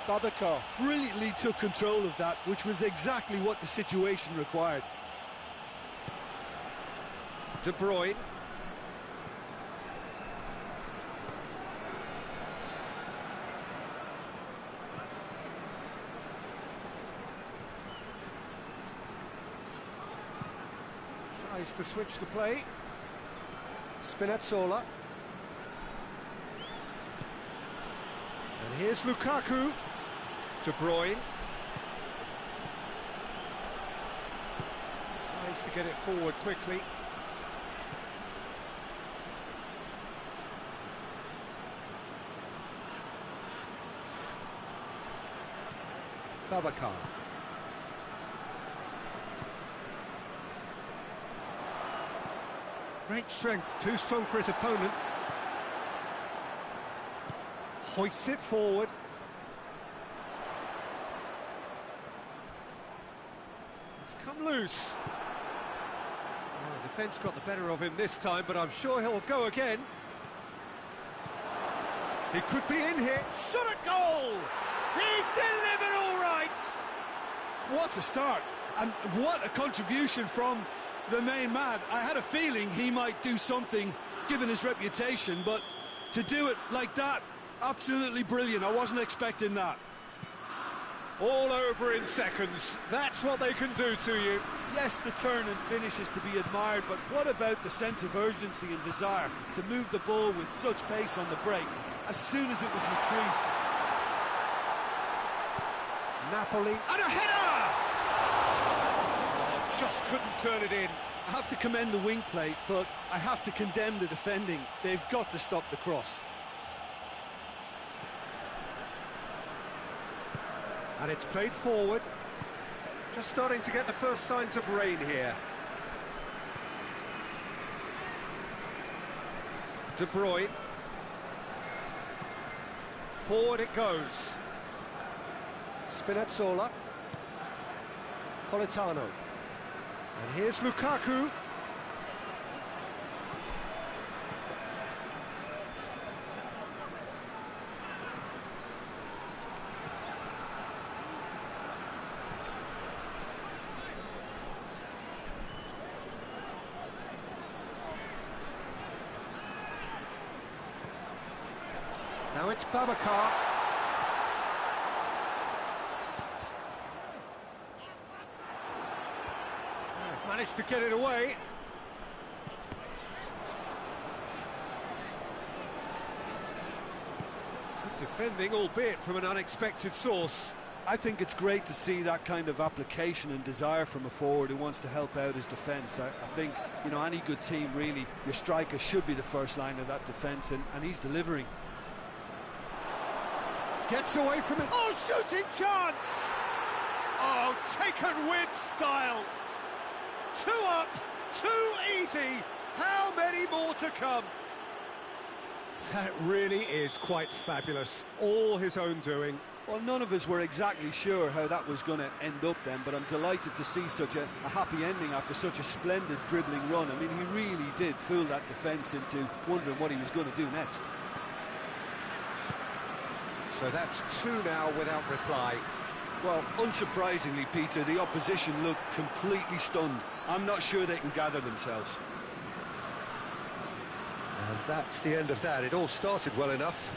Babacar brilliantly took control of that, which was exactly what the situation required. De Bruyne. Tries to switch the play. Spinazzola. And here's Lukaku. De Bruyne. Tries to get it forward quickly. Babacar. Great strength, too strong for his opponent. Hoists it forward. It's come loose. Oh, the defence got the better of him this time, but I'm sure he'll go again. He could be in here. Shot a goal! He's delivered all right! What a start, and what a contribution from the main man. I had a feeling he might do something, given his reputation, but to do it like that, absolutely brilliant. I wasn't expecting that. All over in seconds. That's what they can do to you. Yes, the turn and finish is to be admired, but what about the sense of urgency and desire to move the ball with such pace on the break as soon as it was retrieved? Napoli, and a header! Oh, just couldn't turn it in. I have to commend the wing play, but I have to condemn the defending. They've got to stop the cross. And it's played forward. Just starting to get the first signs of rain here. De Bruyne. Forward it goes. Spinazzola. Politano. And here's Lukaku. Now it's Babacar. Managed to get it away. Good defending, albeit from an unexpected source. I think it's great to see that kind of application and desire from a forward who wants to help out his defence. I think, you know, any good team, really, your striker should be the first line of that defence, and he's delivering. Gets away from it. Oh, shooting chance! Oh, taken with style. 2 up, 2 easy. How many more to come? That really is quite fabulous. All his own doing. Well, none of us were exactly sure how that was going to end up then, but I'm delighted to see such a happy ending after such a splendid dribbling run. I mean, he really did fool that defence into wondering what he was going to do next. So that's 2 now without reply. Well, unsurprisingly, Peter, the opposition looked completely stunned. I'm not sure they can gather themselves. And that's the end of that. It all started well enough.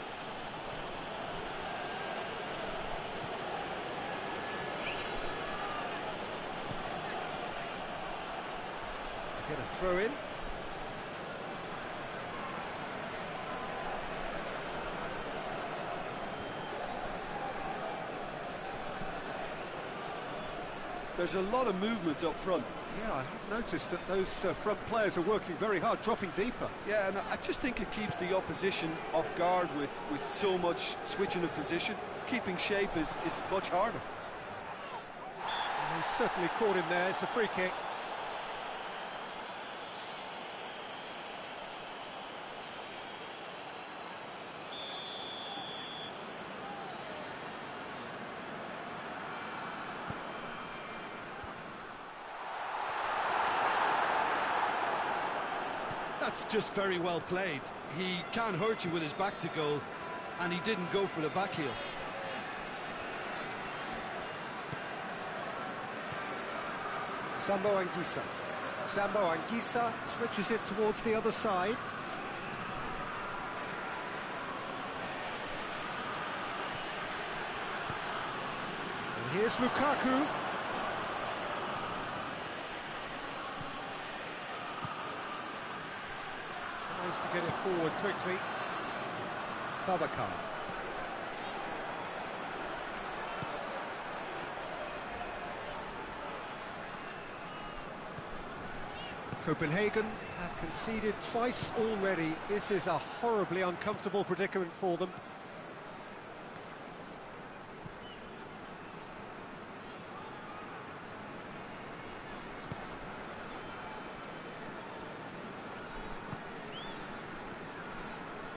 Get a throw in. There's a lot of movement up front. Yeah, I have noticed that those front players are working very hard, dropping deeper. Yeah, and I just think it keeps the opposition off guard with so much switching of position. Keeping shape is much harder. And he's certainly caught him there. It's a free kick. That's just very well played. He can't hurt you with his back to goal, and he didn't go for the back heel. Sambo Anguissa. Sambo Anguissa switches it towards the other side. And here's Lukaku. Tries to get it forward quickly. Babacar. Copenhagen have conceded twice already. This is a horribly uncomfortable predicament for them.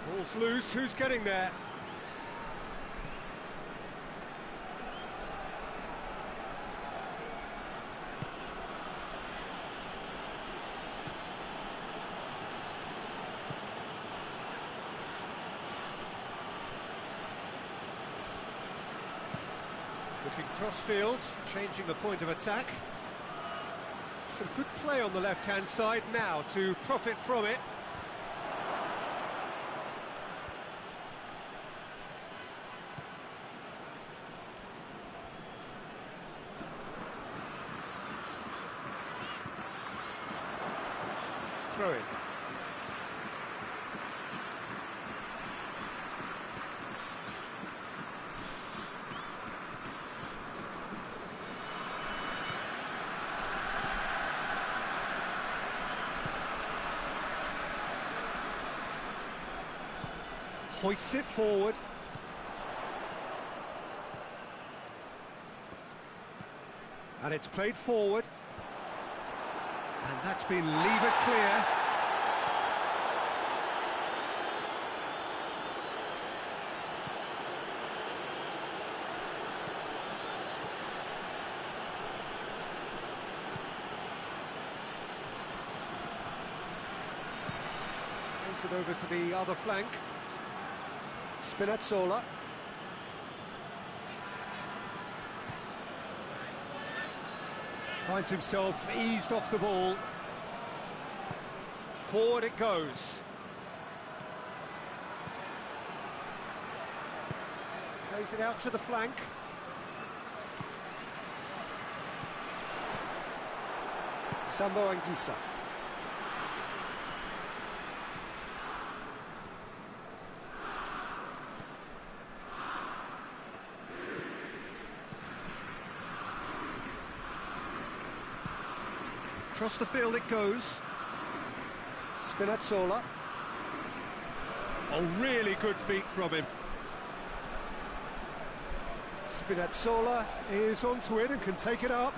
Ball's loose, who's getting there? Looking cross-field, changing the point of attack. Some good play on the left-hand side now to profit from it. Throw it. Hoists it forward. And it's played forward. And that's been levered clear. Plays it over to the other flank. Spinazzola. Finds himself eased off the ball. Forward it goes. Plays it out to the flank. Sambo Anguissa. Across the field it goes. Spinazzola. Oh, really good feet from him. Spinazzola is onto it and can take it up.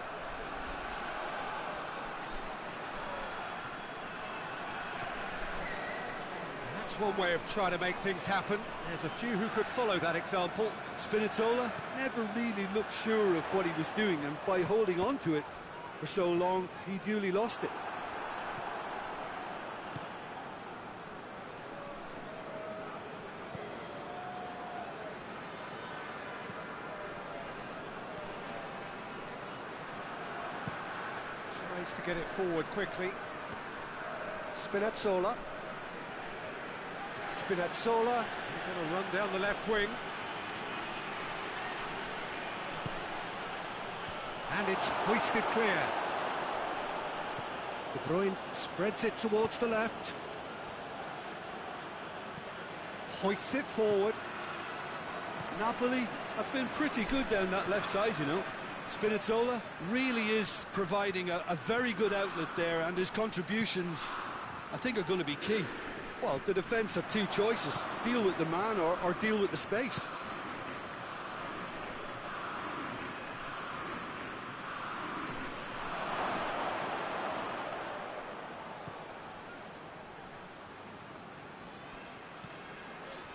That's one way of trying to make things happen. There's a few who could follow that example. Spinazzola never really looked sure of what he was doing, and by holding on to it for so long, he duly lost it. Tries to get it forward quickly. Spinazzola. Spinazzola is on a run down the left wing. And it's hoisted clear. De Bruyne spreads it towards the left. Hoists it forward. Napoli have been pretty good down that left side, you know. Spinazzola really is providing a very good outlet there, and his contributions, I think, are going to be key. Well, the defence have two choices: deal with the man or deal with the space.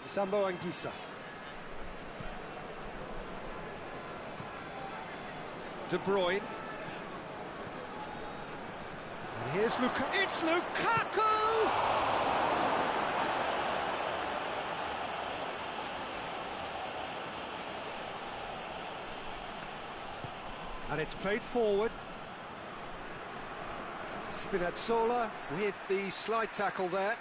Sambo Anguissa. De Bruyne. And here's Lukaku. It's Lukaku! And it's played forward. Spinazzola with the slide tackle there.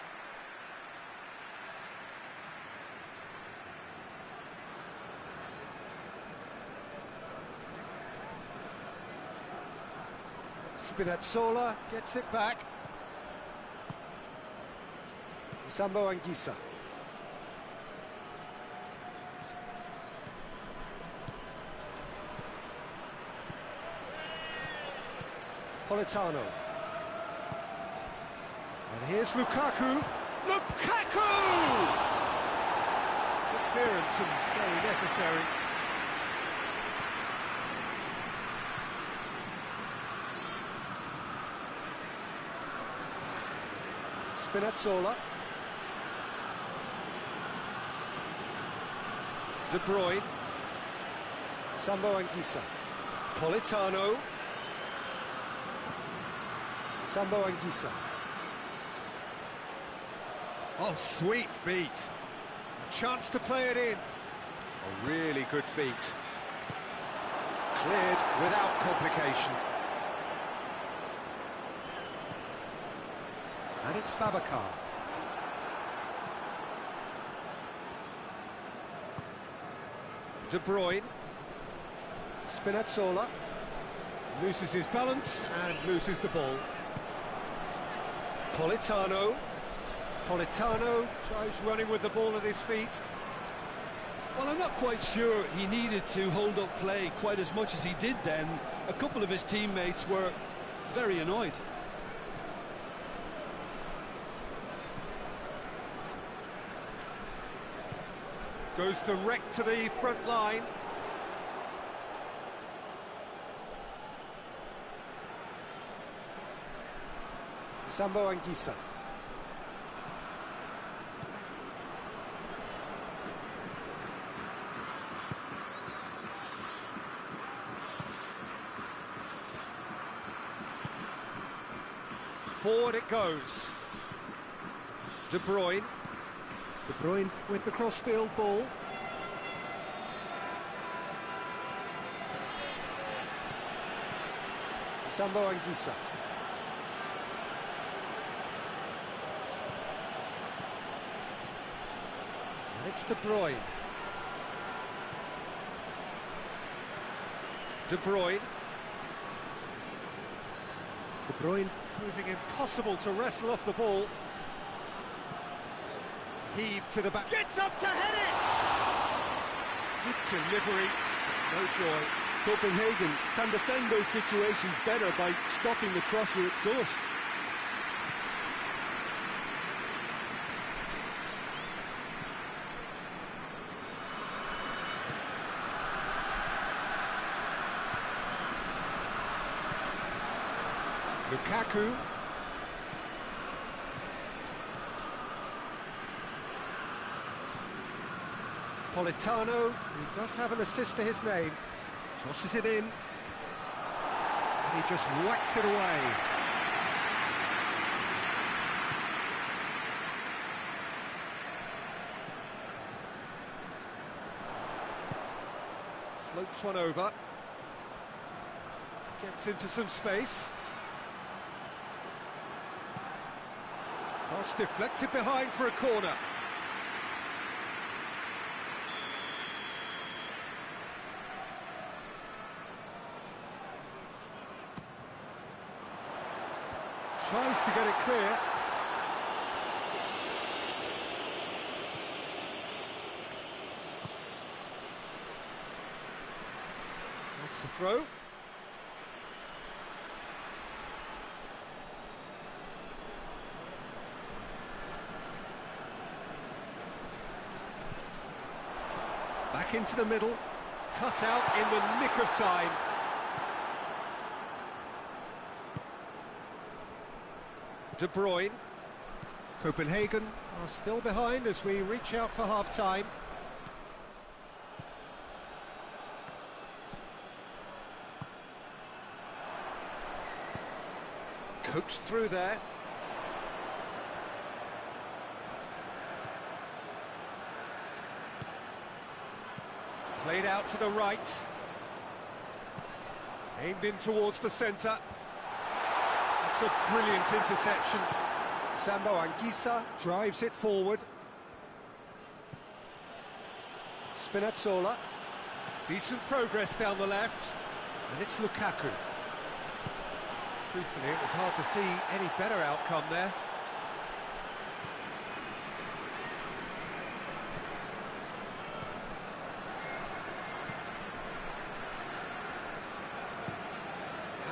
Spinazzola gets it back. Sambo Anguissa. Politano. And here's Lukaku. Lukaku! Good clearance and very necessary. Spinazzola. De Bruyne. Sambo Anguissa. Politano. Sambo Anguissa. Oh, sweet feet. A chance to play it in. A really good feat. Cleared without complication. And it's Babacar. De Bruyne. Spinazzola. Loses his balance and loses the ball. Politano. Politano tries running with the ball at his feet. Well, I'm not quite sure he needed to hold up play quite as much as he did then. A couple of his teammates were very annoyed. Goes direct to the front line. Sambo Anguissa. Forward it goes. De Bruyne. De Bruyne with the crossfield ball. Sambo Anguissa. And it's De Bruyne. De Bruyne. De Bruyne proving impossible to wrestle off the ball. Heave to the back. Gets up to head it! Good delivery. No joy. Copenhagen can defend those situations better by stopping the crosser at source. Lukaku. Politano, who does have an assist to his name, crosses it in, and he just whacks it away. Floats one over, gets into some space. Cross deflected behind for a corner. Tries to get it clear. That's the throw. Back into the middle, cut out in the nick of time. De Bruyne. Copenhagen are still behind as we reach out for half-time. Coached through there. Played out to the right. Aimed in towards the centre. That's a brilliant interception. Sambo Anguissa drives it forward. Spinazzola. Decent progress down the left. And it's Lukaku. Truthfully, it was hard to see any better outcome there.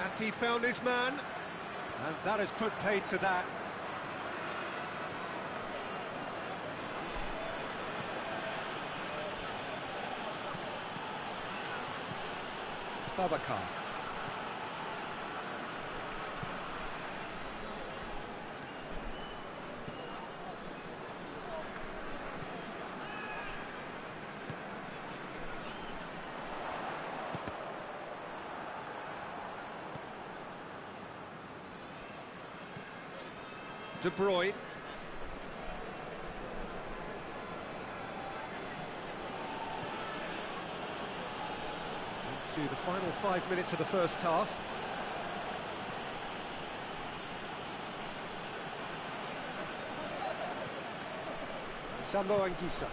Has he found his man? And that has put paid to that. Babacar. De Bruyne. Into the final 5 minutes of the first half. Sambo Anguissa.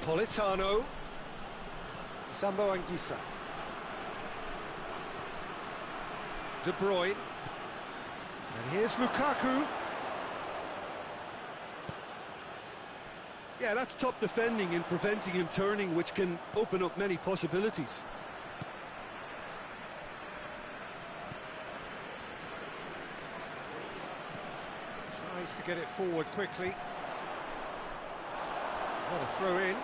Politano. Sambo Anguissa. De Bruyne. And here's Lukaku. Yeah, that's top defending and preventing him turning, which can open up many possibilities. Tries to get it forward quickly. What a throw in.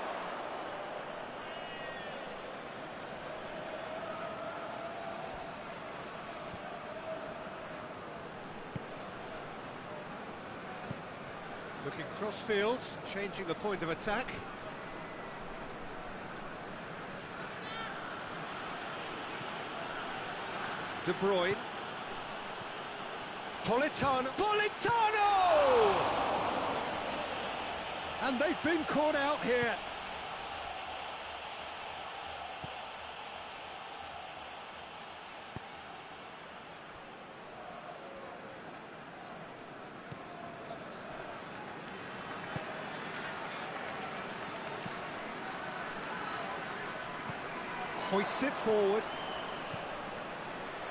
Looking cross-field, changing the point of attack. De Bruyne. Politano. Politano! And they've been caught out here. Hoists it forward.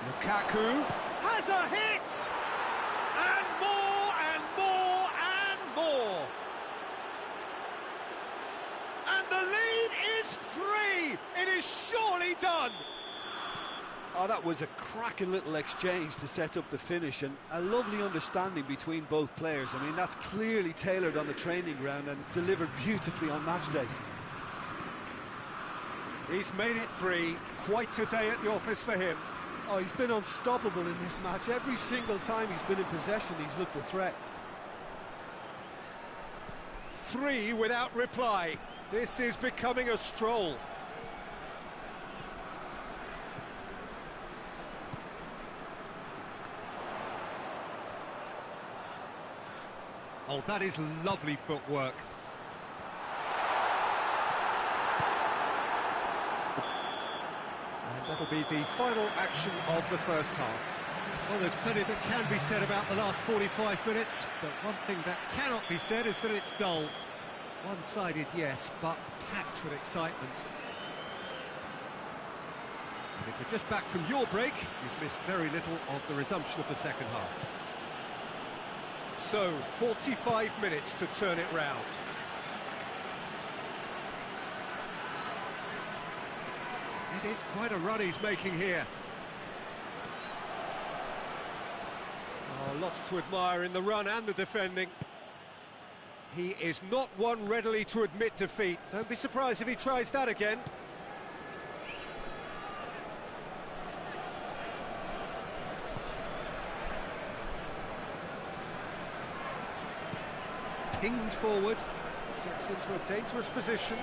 Lukaku has a hit! And more, and more, and more! And the lead is 3! It is surely done! Oh, that was a cracking little exchange to set up the finish, and a lovely understanding between both players. I mean, that's clearly tailored on the training ground and delivered beautifully on match day. He's made it 3, quite a day at the office for him. Oh, he's been unstoppable in this match. Every single time he's been in possession, he's looked a threat. 3 without reply. This is becoming a stroll. Oh, that is lovely footwork. That'll be the final action of the first half. Well, there's plenty that can be said about the last 45 minutes, but one thing that cannot be said is that it's dull. One-sided, yes, but packed with excitement. And if you're just back from your break, you've missed very little of the resumption of the second half. So, 45 minutes to turn it round. It is quite a run he's making here. Oh, lots to admire in the run and the defending. He is not one readily to admit defeat. Don't be surprised if he tries that again. Pinged forward. Gets into a dangerous position.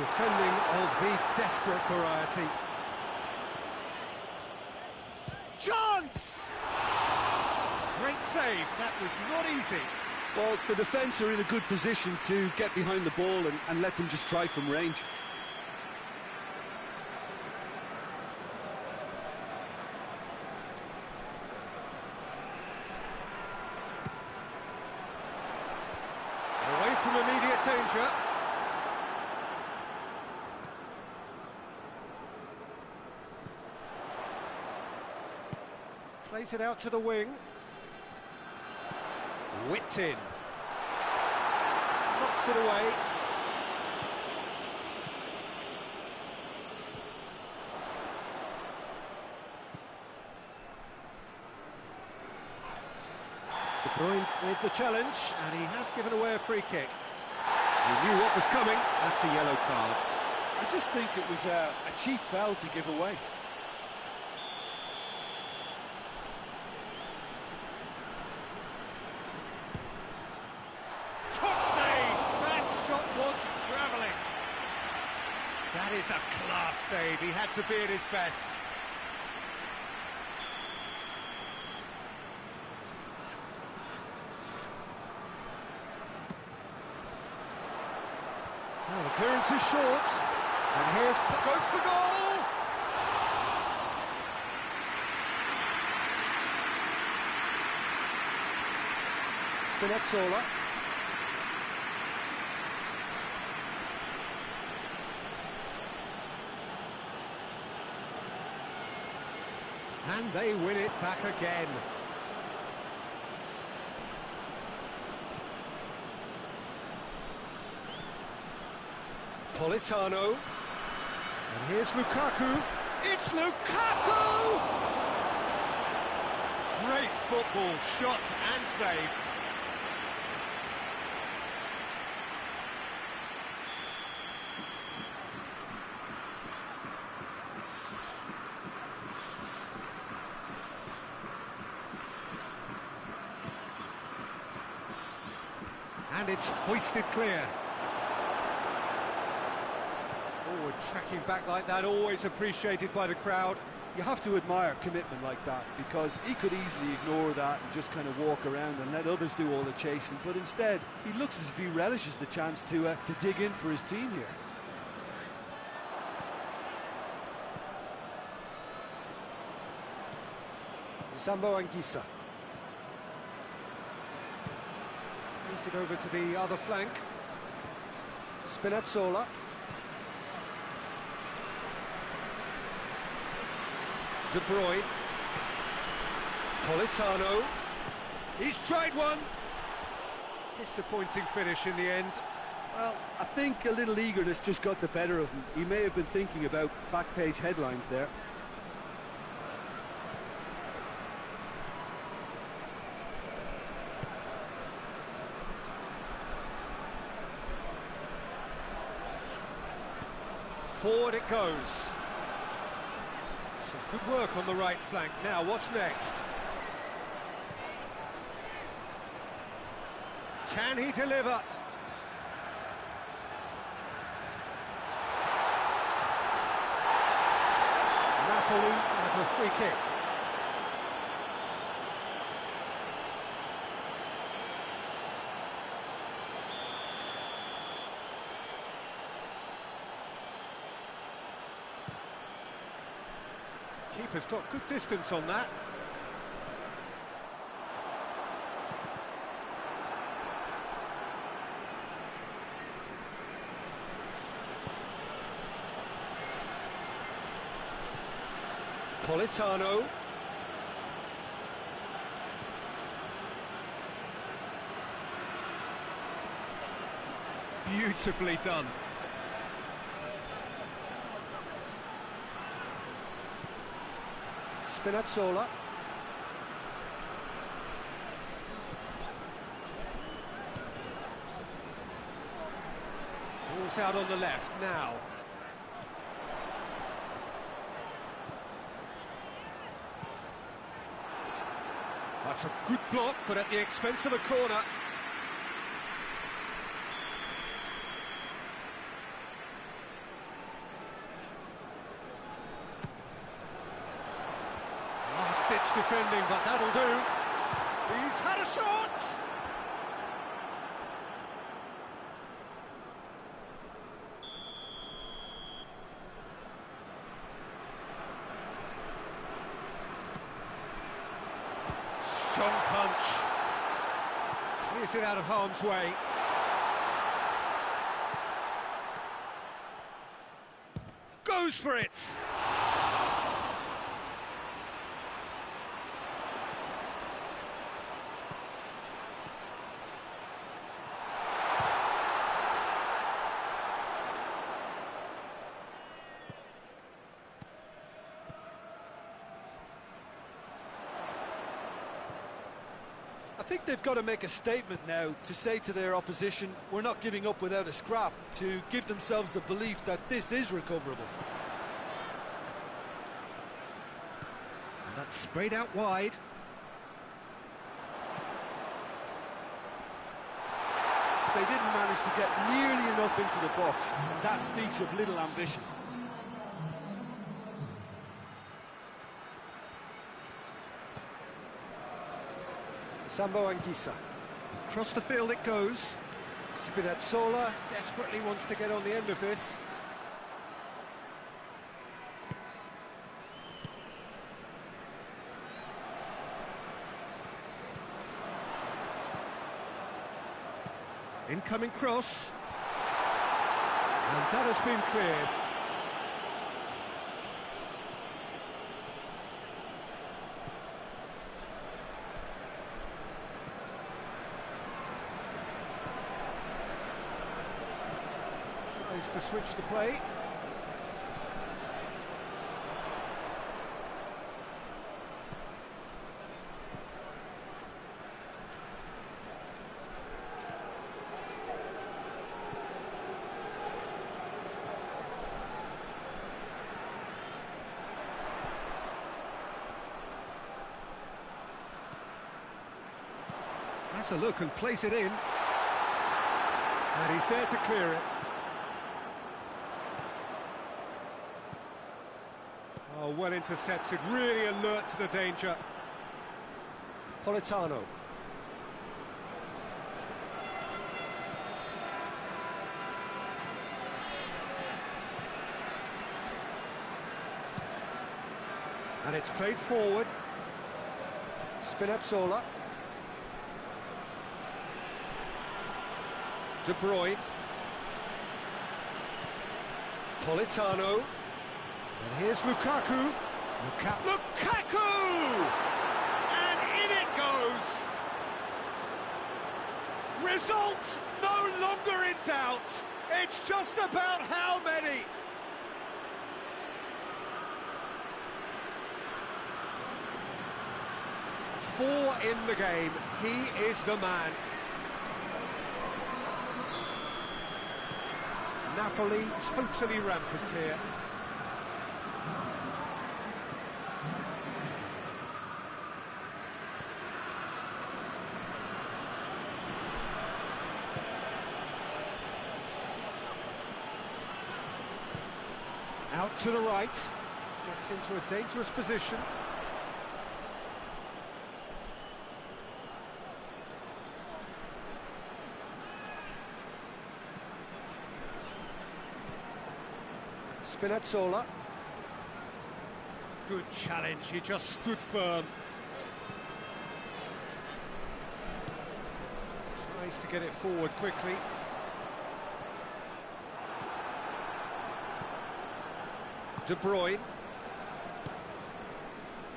Defending of the desperate variety. Chance! Great save, that was not easy. Well, the defence are in a good position to get behind the ball and let them just try from range. Away from immediate danger. Plays it out to the wing. Whipped in. Knocks it away. De Bruyne with the challenge, and he has given away a free kick. He knew what was coming. That's a yellow card. I just think it was a cheap foul to give away. That is a class save, he had to be at his best. Well, the clearance is short, and here's goes for goal! Spinazzola. And they win it back again. Politano. And here's Lukaku. It's Lukaku! Great football, shot and save. And it's hoisted clear. Forward tracking back like that, always appreciated by the crowd. You have to admire commitment like that, because he could easily ignore that and just kind of walk around and let others do all the chasing, but instead he looks as if he relishes the chance to dig in for his team here. Zambo Anguissa. Plays it over to the other flank. Spinazzola. De Bruyne. Politano. He's tried one. Disappointing finish in the end. Well, I think a little eagerness just got the better of him. He may have been thinking about back page headlines there. Forward it goes. Some good work on the right flank. Now, what's next? Can he deliver? Napoli have a free kick. Keeper's got good distance on that. Politano. Beautifully done. Spinazzola. Ball's out on the left now. That's a good block, but at the expense of a corner. rich defending, but that'll do. He's had a shot! Strong punch. Clears it out of harm's way. Goes for it! I think they've got to make a statement now to say to their opposition, we're not giving up without a scrap, to give themselves the belief that this is recoverable. And that's sprayed out wide. They didn't manage to get nearly enough into the box, and that speaks of little ambition. Sambo Anguissa. Across the field it goes. Spinazzola desperately wants to get on the end of this. Incoming cross. And that has been cleared. Tries to switch the play. That's a look and place it in. And he's there to clear it. Oh, well intercepted, really alert to the danger. Politano. And it's played forward. Spinazzola. De Bruyne. Politano. And here's Lukaku. Lukaku! And in it goes! Results no longer in doubt. It's just about how many. Four in the game. He is the man. Napoli totally rampant here. Out to the right. Gets into a dangerous position. Spinazzola. Good challenge, he just stood firm. Tries to get it forward quickly. De Bruyne.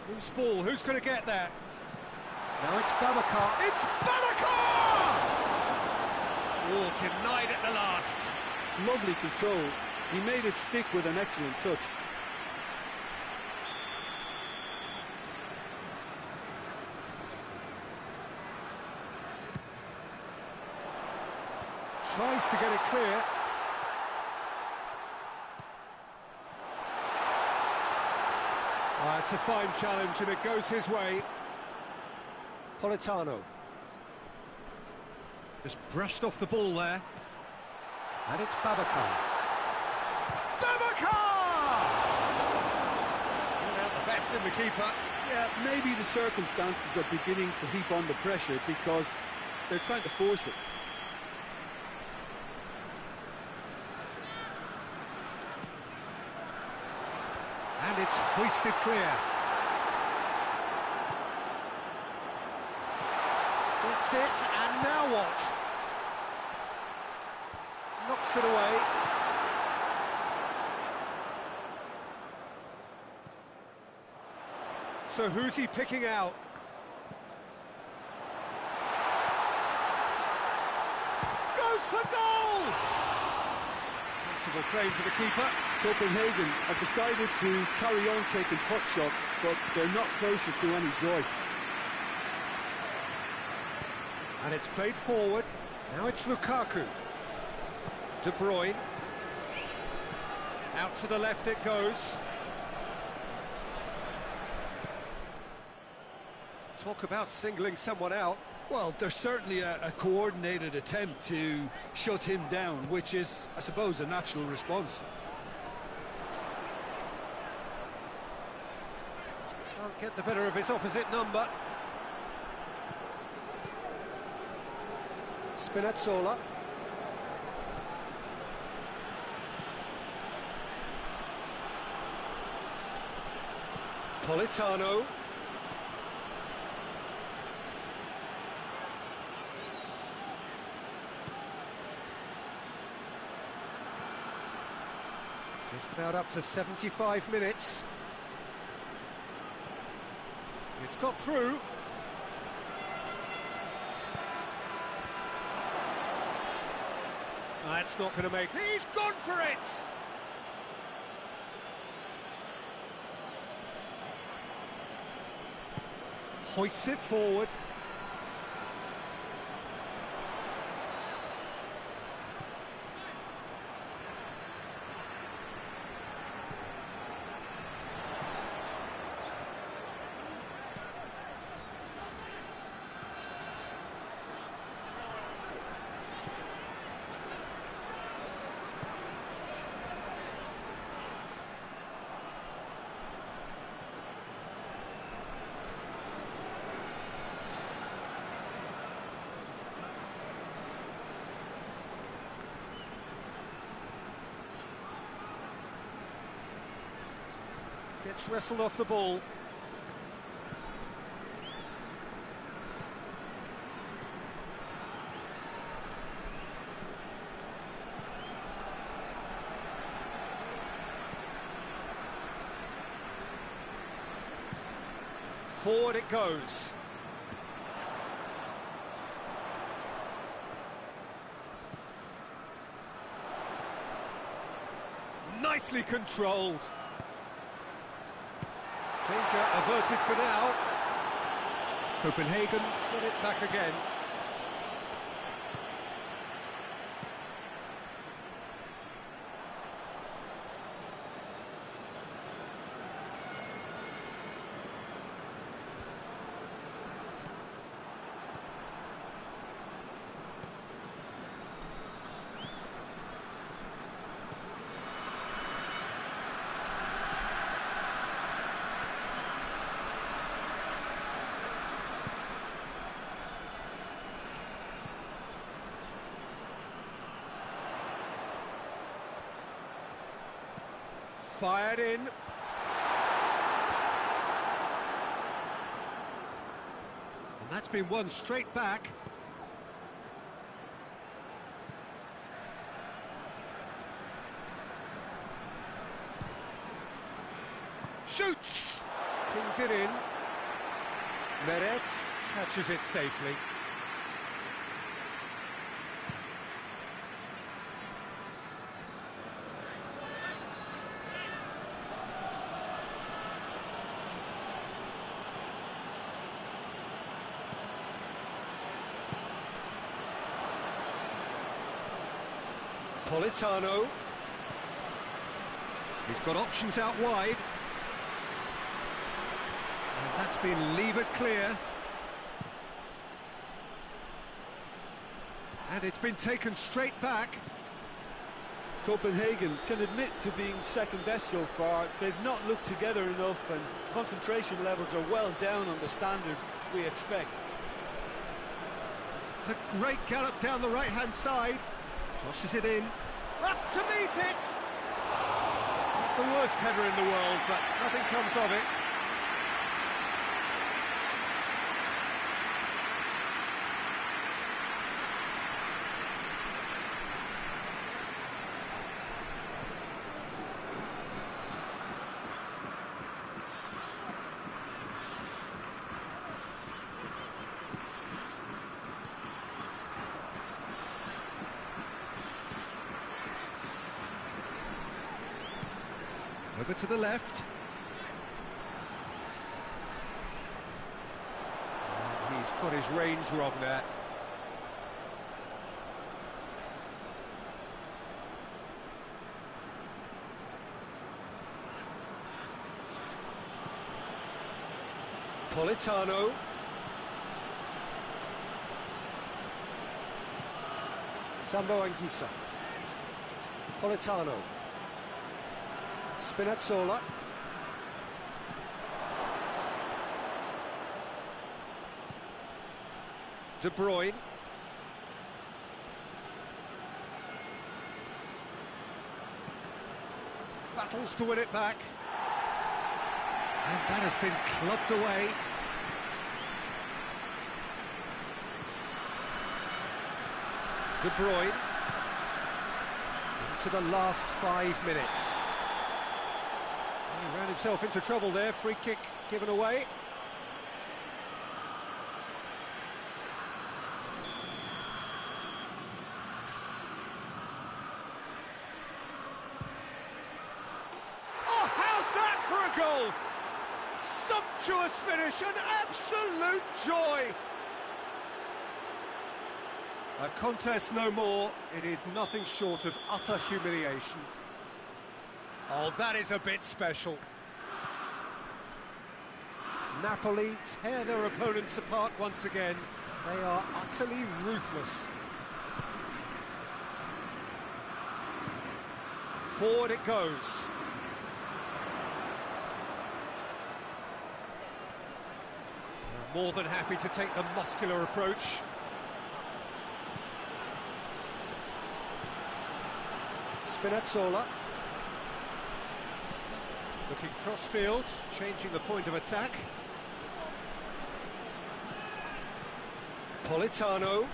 Loose ball, who's going to get there? Now it's Babacar. It's Babacar! Oh, denied at the last. Lovely control. He made it stick with an excellent touch. Tries to get it clear. It's a fine challenge and it goes his way. Politano. Just brushed off the ball there. And it's Babacar. Babacar! Brought out the best questioning the keeper. Yeah, maybe the circumstances are beginning to heap on the pressure because they're trying to force it. And it's hoisted clear. Gets it, and now what? Knocks it away. So who's he picking out? Goes for goal! Comfortable claim for the keeper. Copenhagen have decided to carry on taking pot shots, but they're not closer to any joy. And it's played forward. Now it's Lukaku. De Bruyne. Out to the left it goes. Talk about singling someone out. Well, there's certainly a coordinated attempt to shut him down, which is, I suppose, a natural response. Can't get the better of his opposite number. Spinazzola. Politano. Just about up to 75 minutes. It's got through. That's not going to make... He's gone for it! Hoists it forward. Gets wrestled off the ball. Forward it goes. Nicely controlled. Danger averted for now. Copenhagen get it back again. Fired in. And that's been won straight back. Shoots! Pings it in. Meret catches it safely. Politano. He's got options out wide. And that's been levered clear. And it's been taken straight back. Copenhagen can admit to being second best so far. They've not looked together enough, and concentration levels are well down on the standard we expect. It's a great gallop down the right-hand side. Crosses it in. Up to meet it! Not the worst header in the world, but nothing comes of it. Over to the left. And he's got his range wrong there. Politano. Sambo Anguissa. Politano. Spinazzola. De Bruyne. Battles to win it back. And that has been clubbed away. De Bruyne. Into the last 5 minutes. He ran himself into trouble there, free kick given away. Oh, how's that for a goal? Sumptuous finish, an absolute joy. A contest no more, it is nothing short of utter humiliation. Oh, that is a bit special. Napoli tear their opponents apart once again. They are utterly ruthless. Forward it goes. More than happy to take the muscular approach. Spinazzola. Looking cross-field, changing the point of attack. Politano.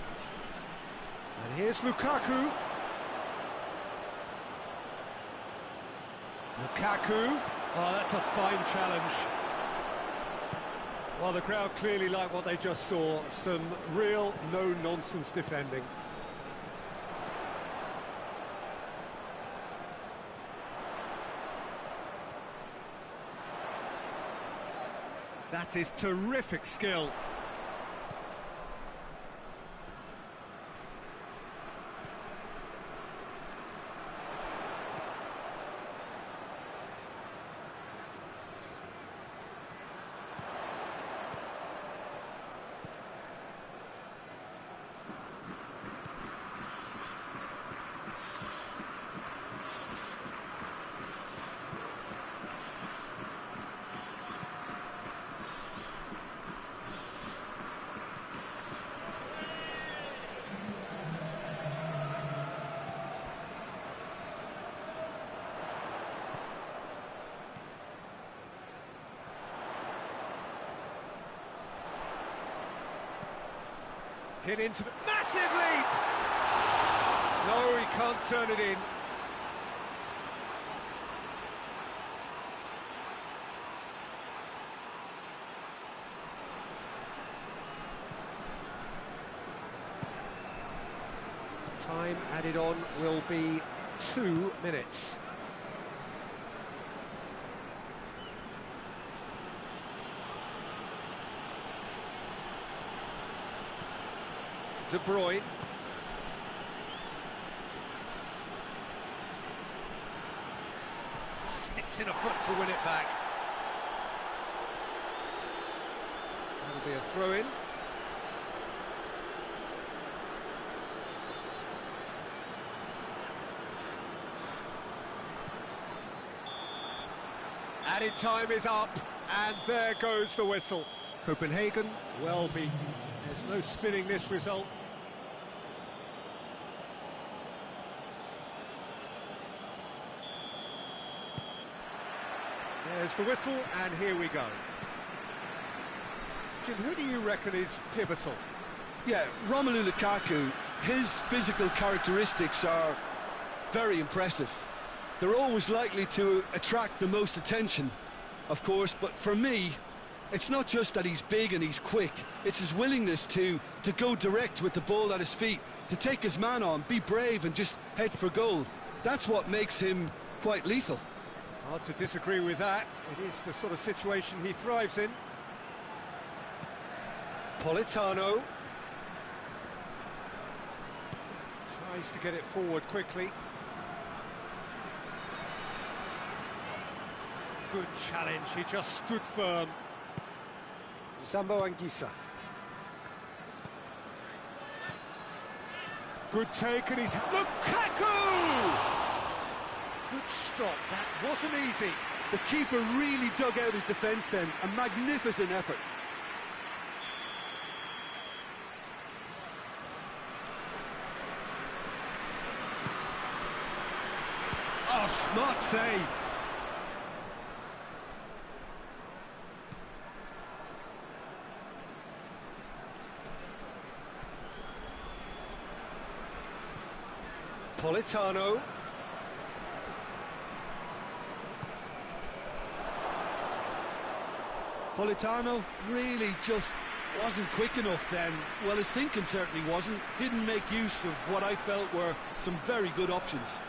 And here's Lukaku. Lukaku. Oh, that's a fine challenge. Well, the crowd clearly like what they just saw. Some real no-nonsense defending. That is terrific skill. Hit into the massive leap! No, he can't turn it in. Time added on will be 2 minutes. De Bruyne. Sticks in a foot to win it back. That'll be a throw-in. Added time is up, and there goes the whistle. Copenhagen well beaten. There's no spinning this result. There's the whistle, and here we go. Jim, who do you reckon is pivotal? Yeah, Romelu Lukaku, his physical characteristics are very impressive. They're always likely to attract the most attention, of course, but for me, it's not just that he's big and he's quick, it's his willingness to go direct with the ball at his feet, to take his man on, be brave and just head for goal. That's what makes him quite lethal. Hard to disagree with that. It is the sort of situation he thrives in. Politano tries to get it forward quickly. Good challenge, he just stood firm. Zambo Anguissa. Good take, and he's... Lukaku! Good stop, that wasn't easy. The keeper really dug out his defence then, a magnificent effort. Oh, smart save. Politano. Politano really just wasn't quick enough then. Well, his thinking certainly wasn't. Didn't make use of what I felt were some very good options.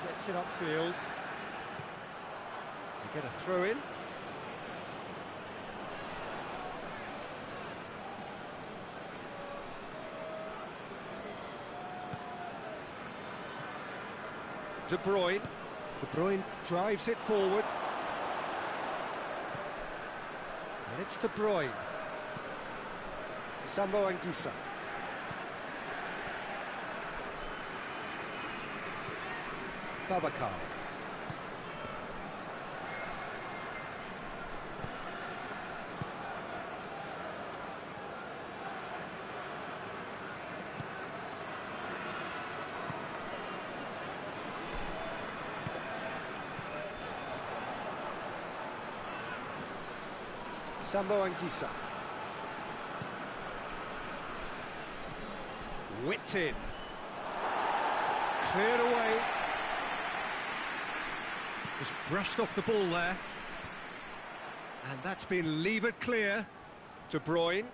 Gets it upfield. You get a throw in. De Bruyne. De Bruyne drives it forward. And it's De Bruyne. Zambo Anguissa. Babacar. Zambo Anguissa. Whipped in. Cleared away. Just brushed off the ball there. And that's been levered clear. De Bruyne.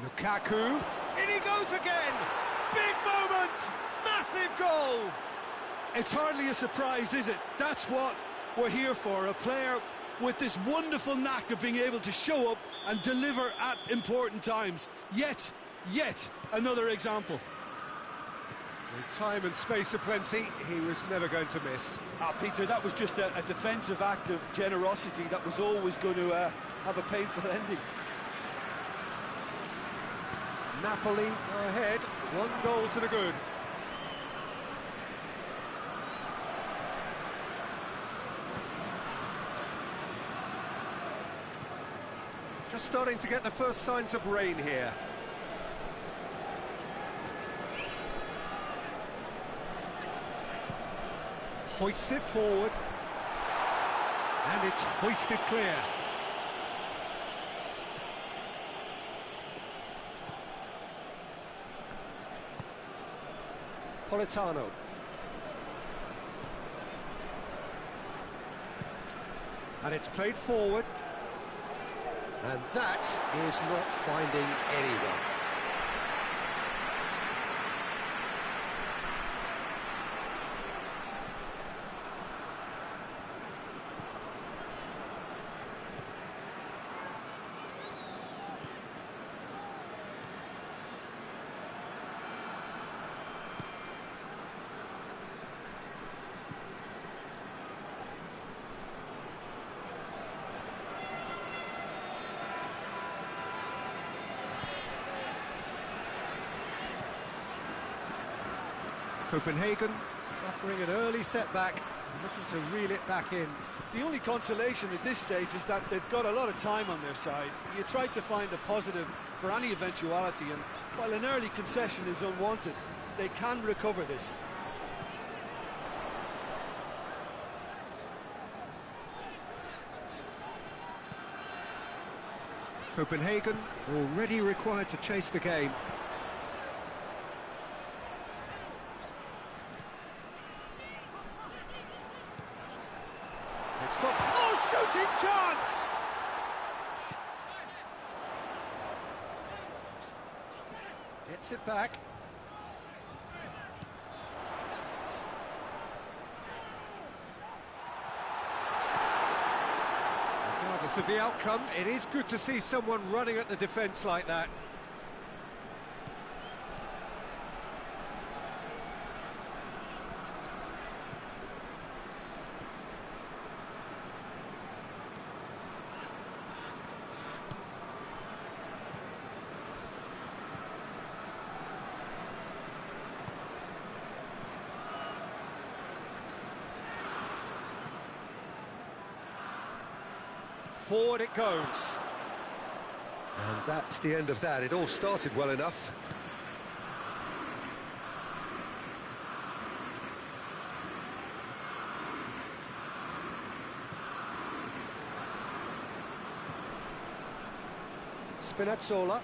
Lukaku. In he goes again! Big moment! Massive goal! It's hardly a surprise, is it? That's what we're here for, a player with this wonderful knack of being able to show up and deliver at important times. Yet another example. With time and space aplenty, he was never going to miss. Peter, that was just a defensive act of generosity that was always going to have a painful ending. Napoli go ahead, 1 goal to the good. Just starting to get the first signs of rain here. Hoists it forward. And it's hoisted clear. Politano. And it's played forward. And that is not finding anyone. Copenhagen suffering an early setback, looking to reel it back in. The only consolation at this stage is that they've got a lot of time on their side. You try to find a positive for any eventuality, and while an early concession is unwanted, they can recover this. Copenhagen already required to chase the game. It's got... Oh, shooting chance! Gets it back. Regardless of the outcome, it is good to see someone running at the defence like that. Forward it goes. And that's the end of that. It all started well enough. Spinazzola.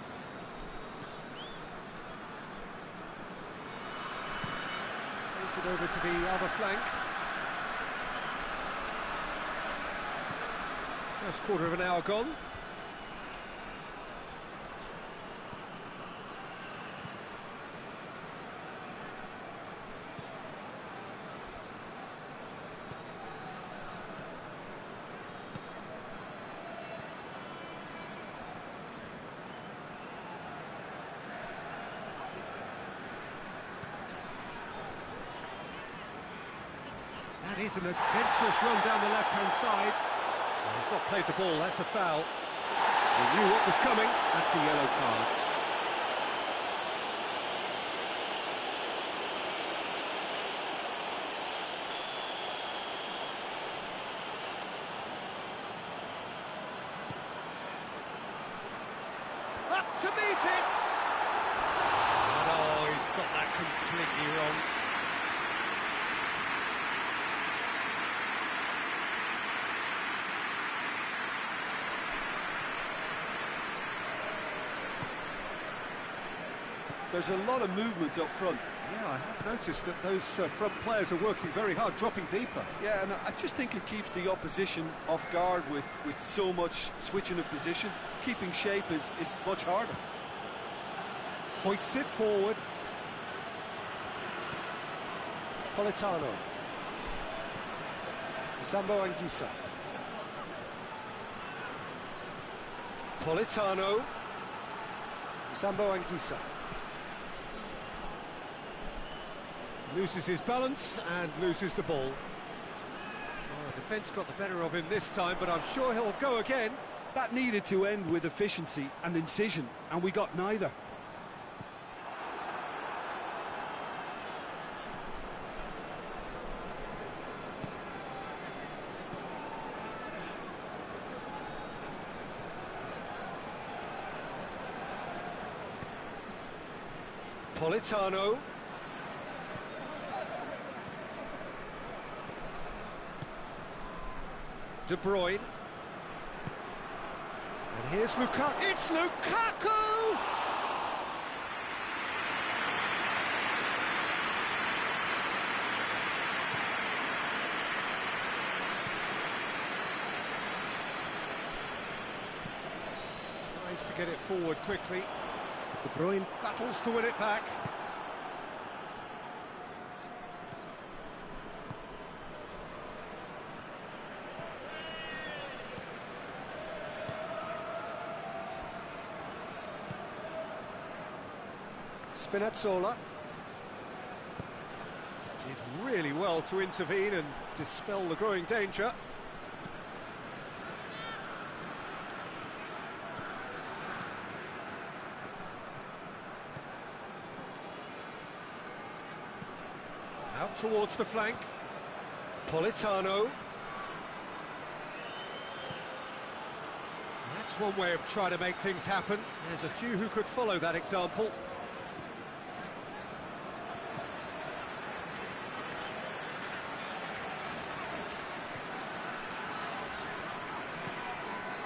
Plays it over to the other flank. First quarter of an hour gone. That is an adventurous run down the left-hand side. He's not played the ball, that's a foul. He knew what was coming, that's a yellow card. Up to meet it! Oh, he's got that completely wrong. There's a lot of movement up front. Yeah, I have noticed that those front players are working very hard, dropping deeper. Yeah, and I just think it keeps the opposition off guard with so much switching of position. Keeping shape is much harder. Hoists it forward. Politano. Zambo Anguissa. Politano. Zambo Anguissa. Loses his balance and loses the ball. Oh, defence got the better of him this time, but I'm sure he'll go again. That needed to end with efficiency and incision, and we got neither. Politano. De Bruyne. And here's Lukaku. It's Lukaku! Tries to get it forward quickly. De Bruyne battles to win it back. Spinazzola did really well to intervene and dispel the growing danger. up towards the flank. Politano. That's one way of trying to make things happen. There's a few who could follow that example.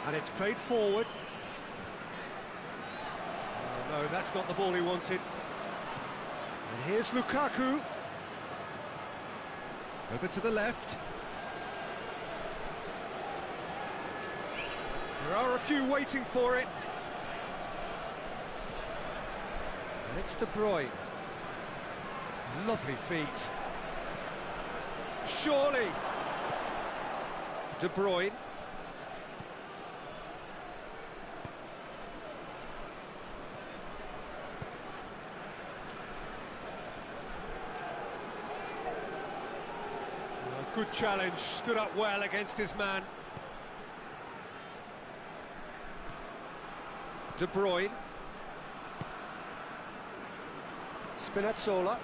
And it's played forward. Oh, no, that's not the ball he wanted. And here's Lukaku. Over to the left. There are a few waiting for it. And it's De Bruyne. Lovely feet. Surely. De Bruyne. Good challenge, stood up well against his man. De Bruyne. Spinazzola.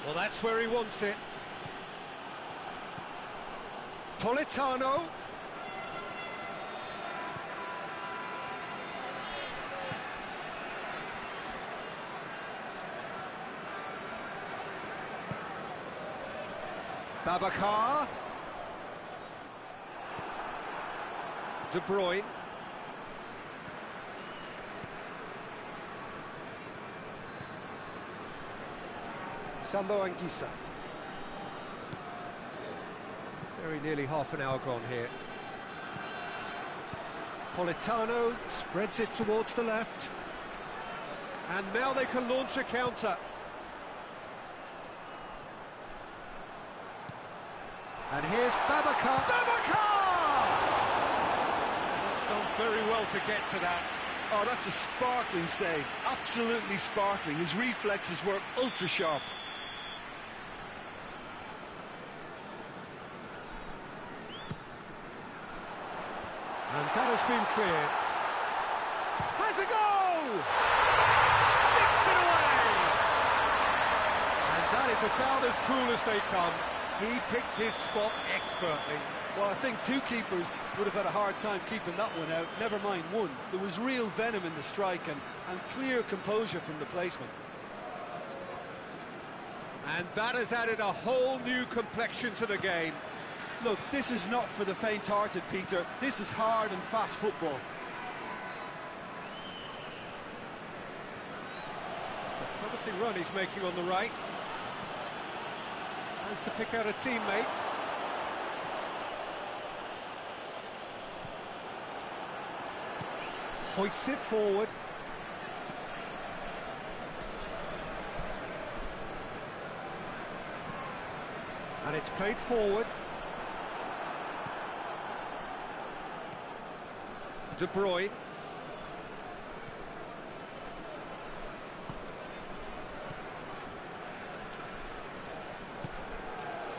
Well, that's where he wants it. Politano. Babacar. De Bruyne. Sambo Anguissa. Very nearly half an hour gone here. Politano spreads it towards the left. And now they can launch a counter. And here's Babacar. Babacar! He's done very well to get to that. Oh, that's a sparkling save. Absolutely sparkling. His reflexes were ultra sharp. And that has been cleared. Has a goal! Sticks it away! And that is about as cool as they come. He picked his spot expertly. Well, I think two keepers would have had a hard time keeping that one out, never mind one. There was real venom in the strike and clear composure from the placement. And that has added a whole new complexion to the game. Look, this is not for the faint-hearted, Peter. This is hard and fast football. It's a promising run he's making on the right. Tries to pick out a teammate. Hoists it forward. And it's played forward. De Bruyne.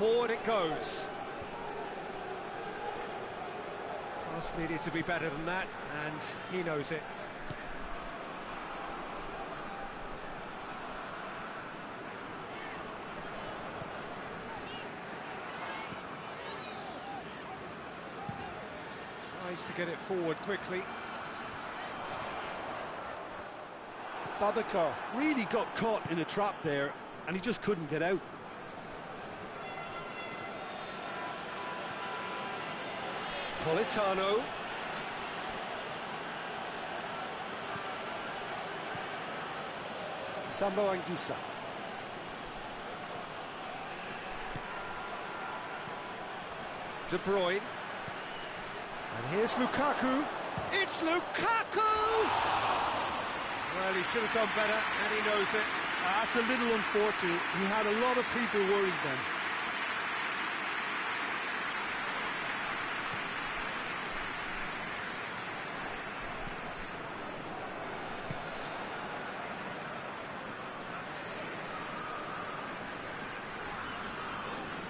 Forward it goes. Pass needed to be better than that, and he knows it. Tries to get it forward quickly. Babacar really got caught in a trap there, and he just couldn't get out. Politano. Sambo Anguissa. De Bruyne. And here's Lukaku. It's Lukaku! Well, he should have done better, and he knows it. That's a little unfortunate. He had a lot of people worried then.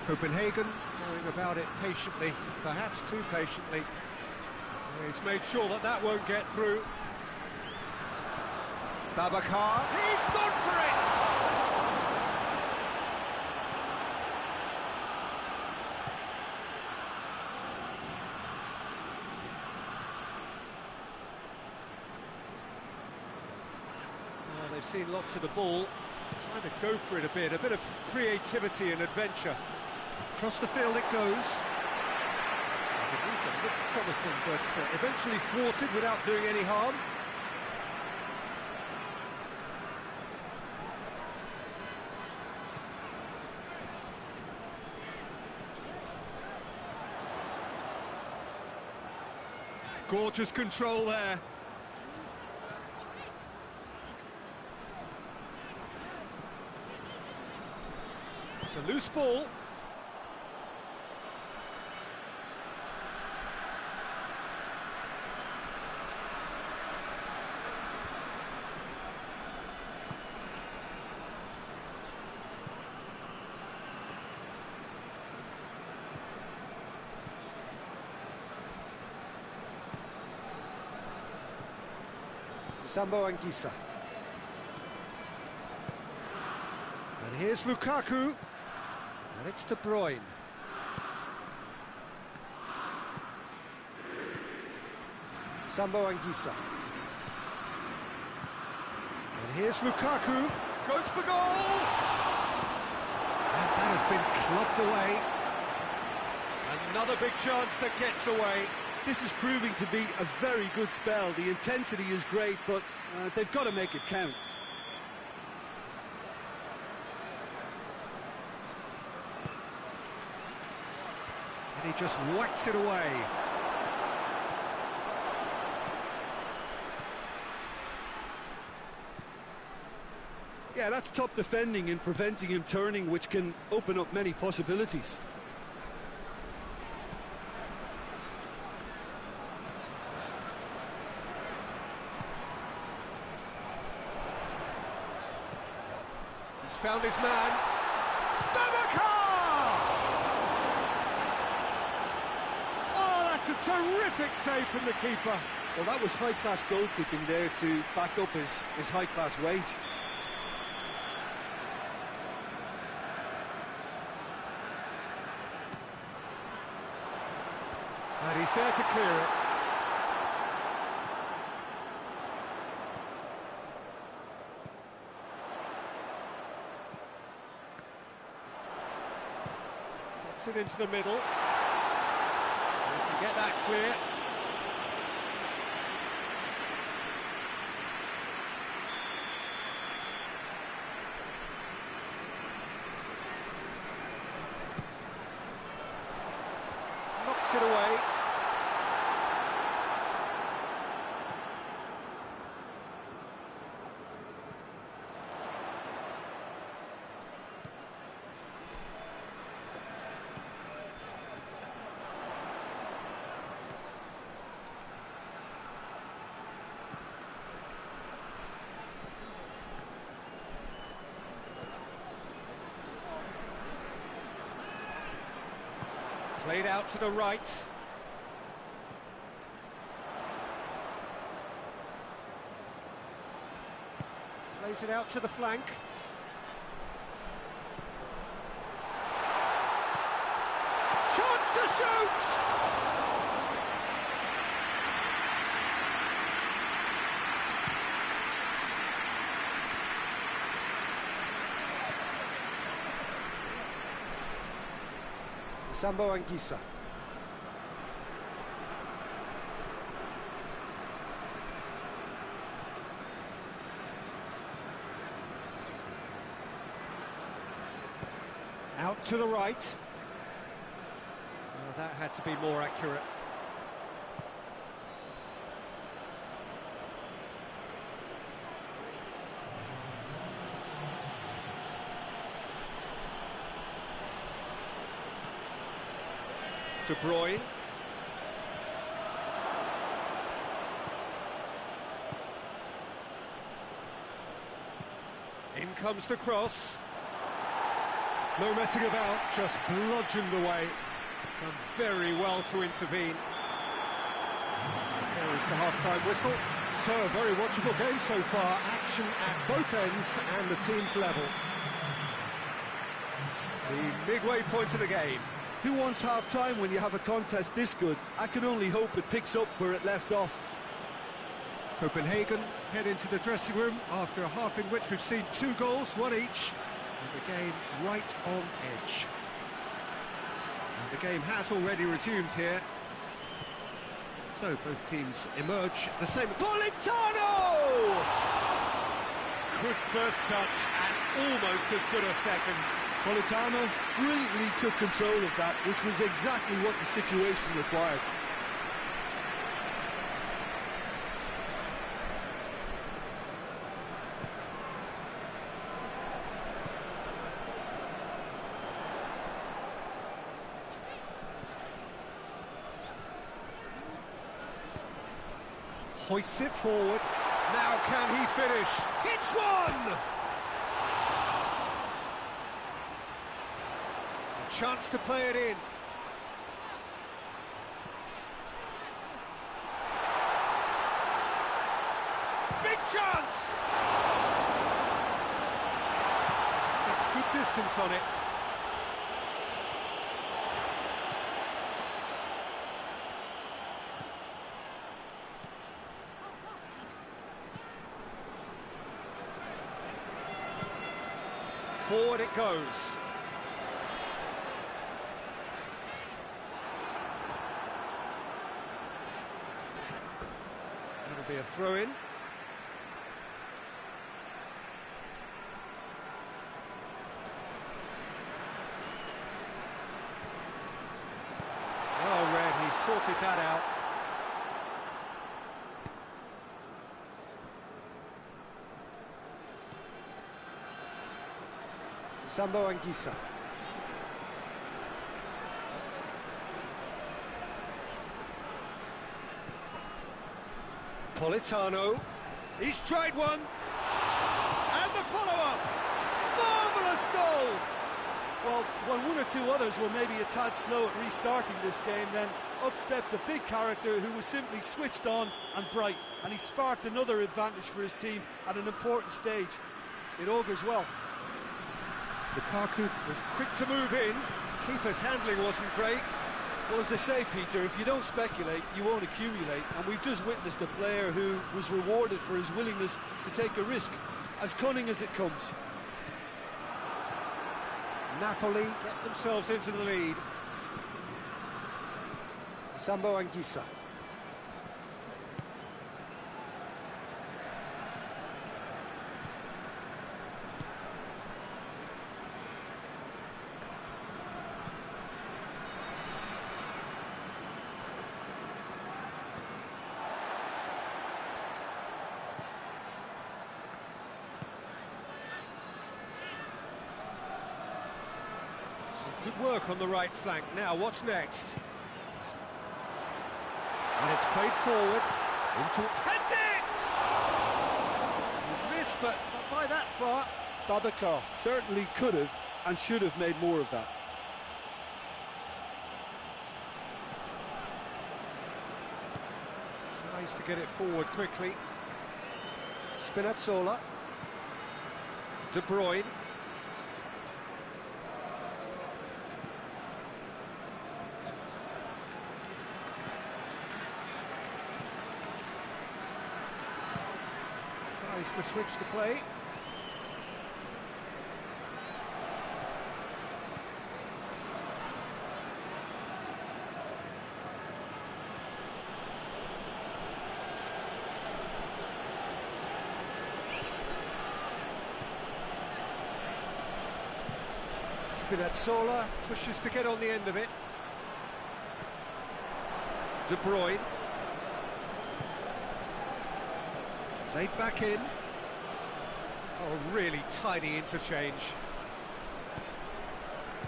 Copenhagen going about it patiently, perhaps too patiently. He's made sure that that won't get through. Babacar, he's gone for it! Oh, they've seen lots of the ball. Time to go for it a bit of creativity and adventure. Across the field it goes. Looked promising, but eventually thwarted without doing any harm. Gorgeous control there. It's a loose ball. Sambo Anguissa. And here's Lukaku. And it's De Bruyne. Sambo Anguissa. And here's Lukaku. Goes for goal! And that has been clubbed away. Another big chance that gets away. This is proving to be a very good spell. The intensity is great, but they've got to make it count. And he just whacks it away. Yeah, that's top defending and preventing him turning, which can open up many possibilities. He's found his man. Babacar! Oh, that's a terrific save from the keeper. Well, that was high-class goalkeeping there to back up his high-class wage. And he's there to clear it. Gets it into the middle. We can get that clear. Knocks it away. Played out to the right. Plays it out to the flank. Chance to shoot! Sambo Anguissa. Out to the right. Well, that had to be more accurate. De Bruyne. In comes the cross. No messing about, just bludgeoned away. Done very well to intervene. There's the half-time whistle. So, a very watchable game so far. Action at both ends and the team's level. The midway point of the game. Who wants half-time when you have a contest this good? I can only hope it picks up where it left off. Copenhagen head into the dressing room after a half in which we've seen 2 goals, 1 each, and the game right on edge. And the game has already resumed here. So both teams emerge the same. Politano! Good first touch and almost as good a second. Politano brilliantly took control of that, which was exactly what the situation required. Hoists it forward. Now can he finish? Hits one! A chance to play it in. Big chance! That's good distance on it. Forward it goes. That'll be a throw-in. Well read, he sorted that out. Sambo Anguissa. Politano. He's tried one. And the follow-up. Marvellous goal! Well, when 1 or 2 others were maybe a tad slow at restarting this game, then up steps a big character who was simply switched on and bright, and he sparked another advantage for his team at an important stage. It augurs well. Lukaku was quick to move in. Keeper's handling wasn't great. Well, as they say, Peter, if you don't speculate, you won't accumulate. And we've just witnessed a player who was rewarded for his willingness to take a risk, as cunning as it comes. Napoli get themselves into the lead. Sambo Anguissa. Some good work on the right flank. Now, what's next? And it's played forward. Into... Heads it! He's missed, but not by that far. Babacar certainly could have and should have made more of that. Tries to get it forward quickly. Spinazzola. De Bruyne. Tries to switch the play. Spinazzola pushes to get on the end of it. De Bruyne. Played back in. Oh, really tidy interchange.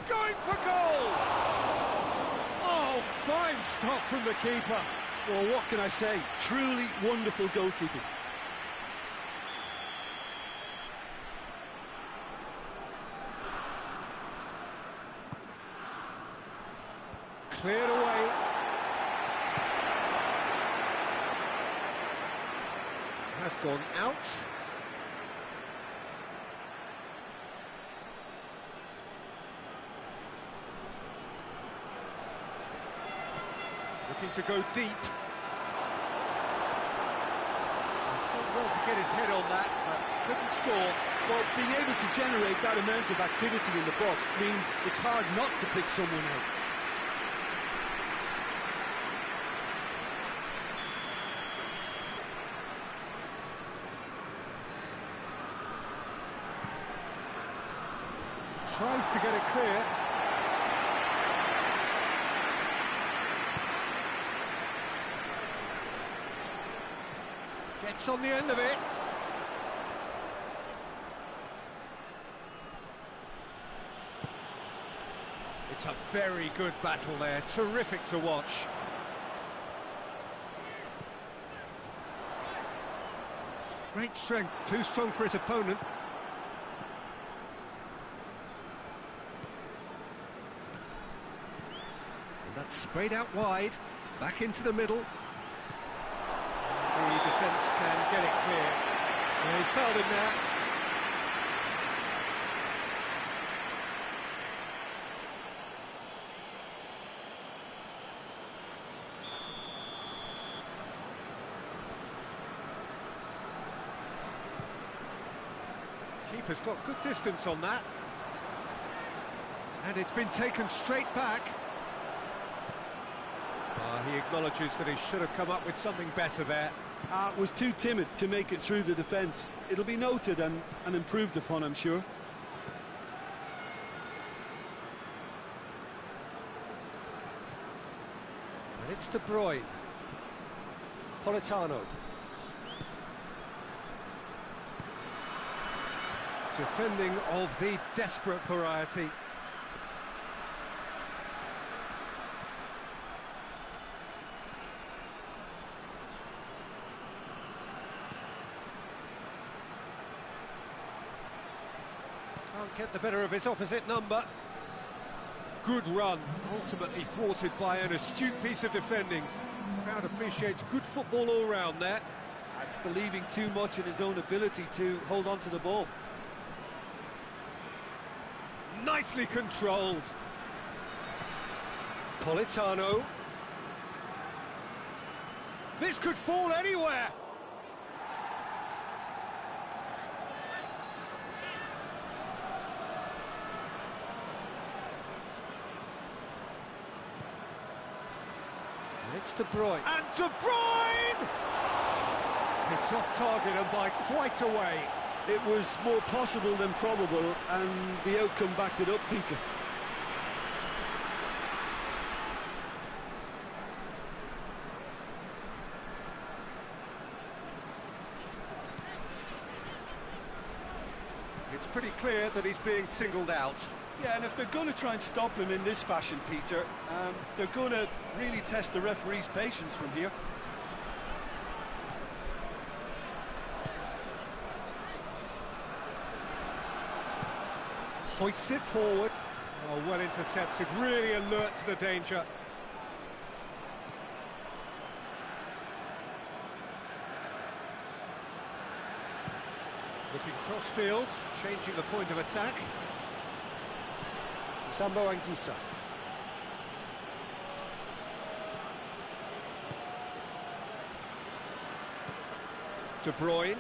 Going for goal! Oh, fine stop from the keeper. Well, what can I say? Truly wonderful goalkeeping. Cleared away. has gone out. Looking to go deep. He's done well to get his head on that, but couldn't score. Well, being able to generate that amount of activity in the box means it's hard not to pick someone out. Tries to get it clear. Gets on the end of it. It's a very good battle there, terrific to watch. Great strength, too strong for his opponent. And that's sprayed out wide, back into the middle. The defence can get it clear. And he's fouled him there. Keeper's got good distance on that. And it's been taken straight back. He acknowledges that he should have come up with something better there. Was too timid to make it through the defence. It'll be noted and improved upon, I'm sure. And it's De Bruyne. Politano. Defending of the desperate variety. Can't get the better of his opposite number. Good run, ultimately thwarted by an astute piece of defending. Crowd appreciates good football all round there. That's believing too much in his own ability to hold on to the ball. Nicely controlled. Politano. This could fall anywhere. It's De Bruyne. And De Bruyne! It's off target and by quite a way. It was more possible than probable, and the outcome backed it up, Peter. It's pretty clear that he's being singled out. Yeah, and if they're going to try and stop him in this fashion, Peter, they're going to really test the referee's patience from here. Hoists it forward. Oh, well intercepted, really alert to the danger. Looking cross-field, changing the point of attack. Sambo Anguissa. De Bruyne.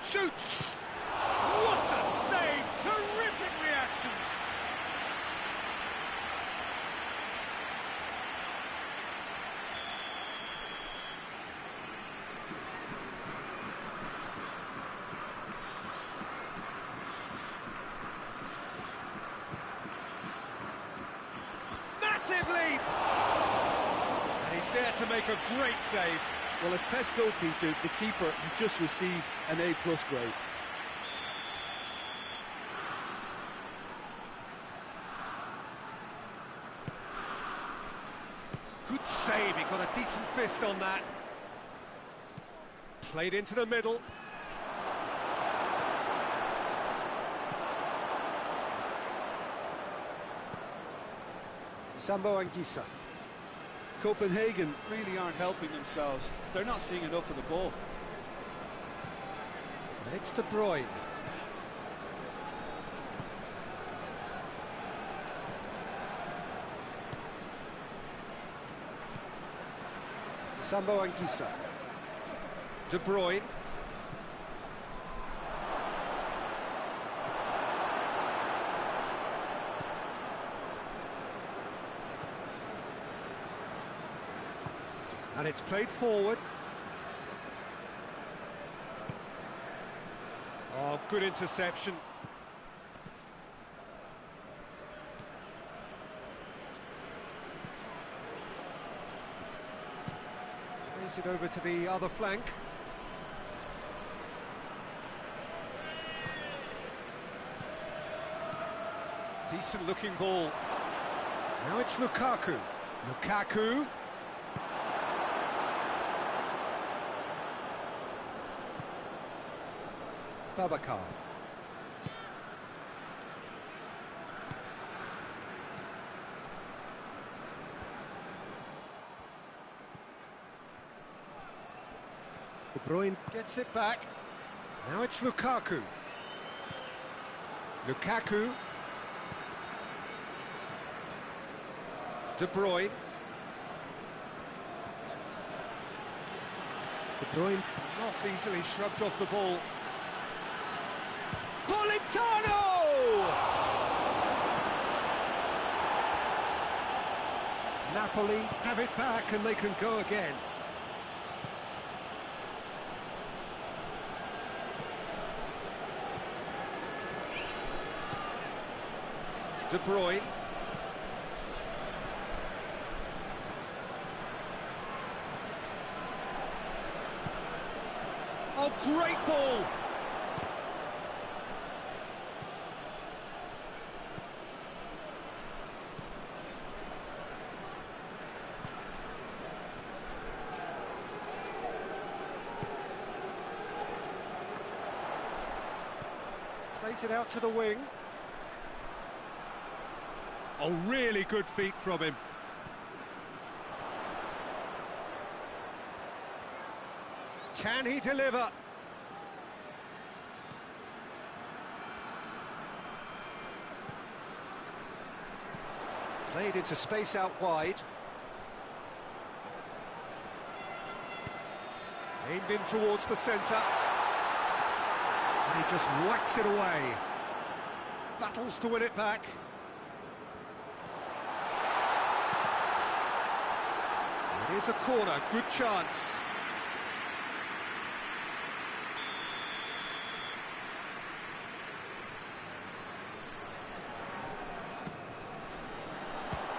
Shoots! What a save! Terrific reactions! Massive leap! And he's there to make a great save. Well, as tests go, Peter, the keeper has just received an A+ grade. Good save, he got a decent fist on that. Played into the middle. Sambo Anguissa. Copenhagen really aren't helping themselves. They're not seeing enough of the ball. And it's De Bruyne. Sambo Anguissa. De Bruyne. And it's played forward. Oh, good interception. Plays it over to the other flank. Decent looking ball. Now it's Lukaku. Lukaku. Babacar. De Bruyne gets it back. Now it's Lukaku. Lukaku. De Bruyne. De Bruyne not easily shrugged off the ball. Politano! Napoli have it back and they can go again. De Bruyne. Oh, great ball! Plays it out to the wing. Oh, really good feet from him. Can he deliver? Played into space out wide. Aimed in towards the centre. And he just whacks it away. Battles to win it back. It is a corner, good chance.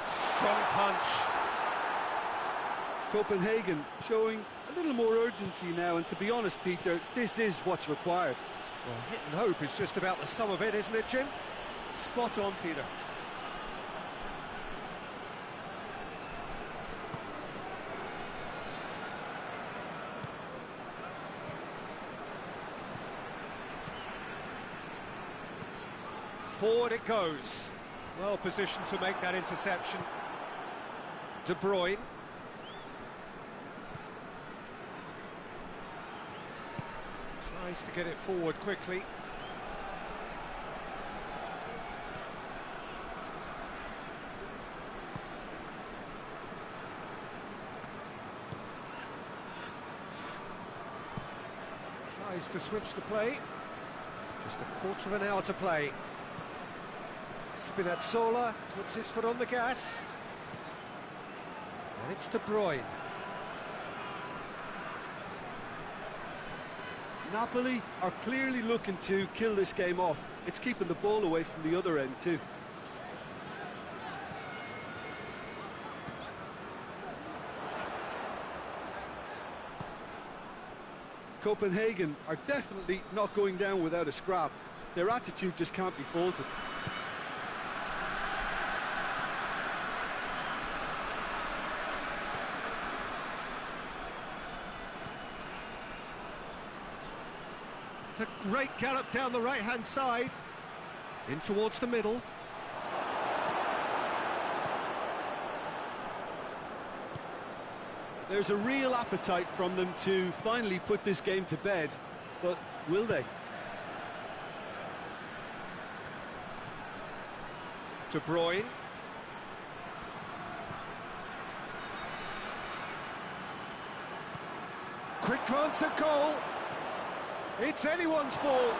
Strong punch. Copenhagen showing a little more urgency now, and to be honest, Peter, this is what's required. Well, hit and hope is just about the sum of it, isn't it, Jim? Spot on, Peter. Forward it goes. Well positioned to make that interception. De Bruyne. Tries to get it forward quickly. Tries to switch the play. Just a quarter of an hour to play. Spinazzola puts his foot on the gas. And it's De Bruyne. Napoli are clearly looking to kill this game off. It's keeping the ball away from the other end too. Copenhagen are definitely not going down without a scrap. Their attitude just can't be faulted. It's a great gallop down the right-hand side, in towards the middle. There's a real appetite from them to finally put this game to bed, but will they? De Bruyne. Quick glance at goal. It's anyone's ball.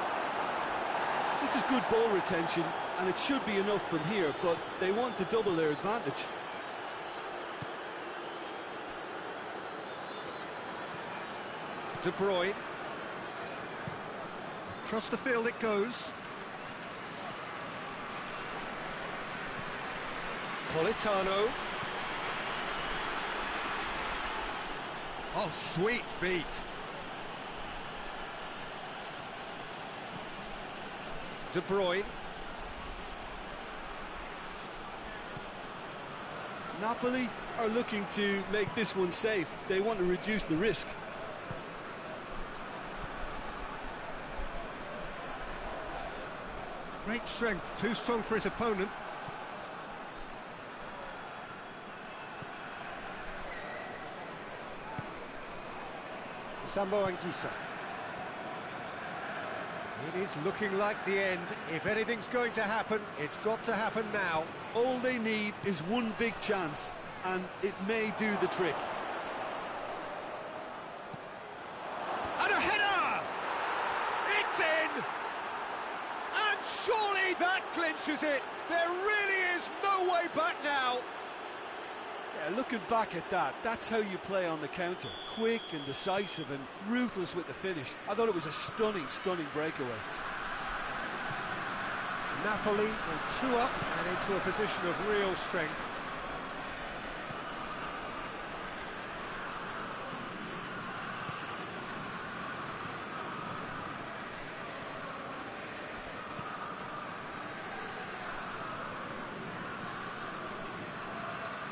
This is good ball retention, and it should be enough from here, but they want to double their advantage. De Bruyne. Across the field it goes. Politano. Oh, sweet feet. De Bruyne. Napoli are looking to make this one safe. They want to reduce the risk. Great strength, too strong for his opponent. Sambo Anguissa. It is looking like the end. If anything's going to happen, it's got to happen now. All they need is one big chance, and it may do the trick. And a header! It's in! And surely that clinches it. There really is no way back now. Yeah, looking back at that, that's how you play on the counter. Quick and decisive and ruthless with the finish. I thought it was a stunning, stunning breakaway. Napoli were 2 up and into a position of real strength.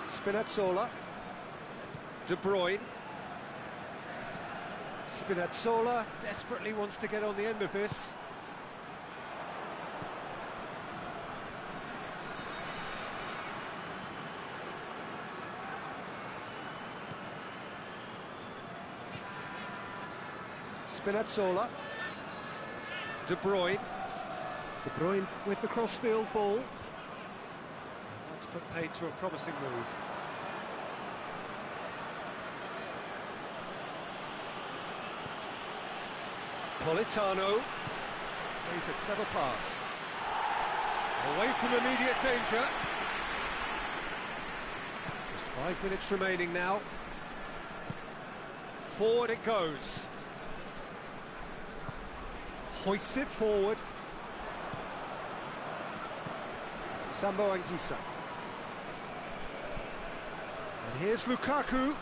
Spinazzola. De Bruyne. Spinazzola desperately wants to get on the end of this. Spinazzola. De Bruyne. De Bruyne with the crossfield ball. That's put paid to a promising move. Politano plays a clever pass. Away from immediate danger. Just 5 minutes remaining now. Forward it goes. Hoists it forward. Sambo Anguissa. And here's Lukaku.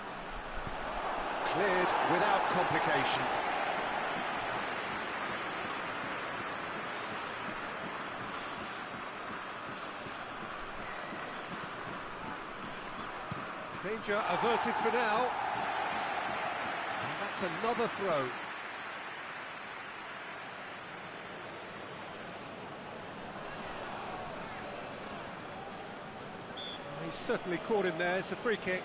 Cleared without complication. Danger averted for now. And that's another throw. He's certainly caught him there. It's a free kick.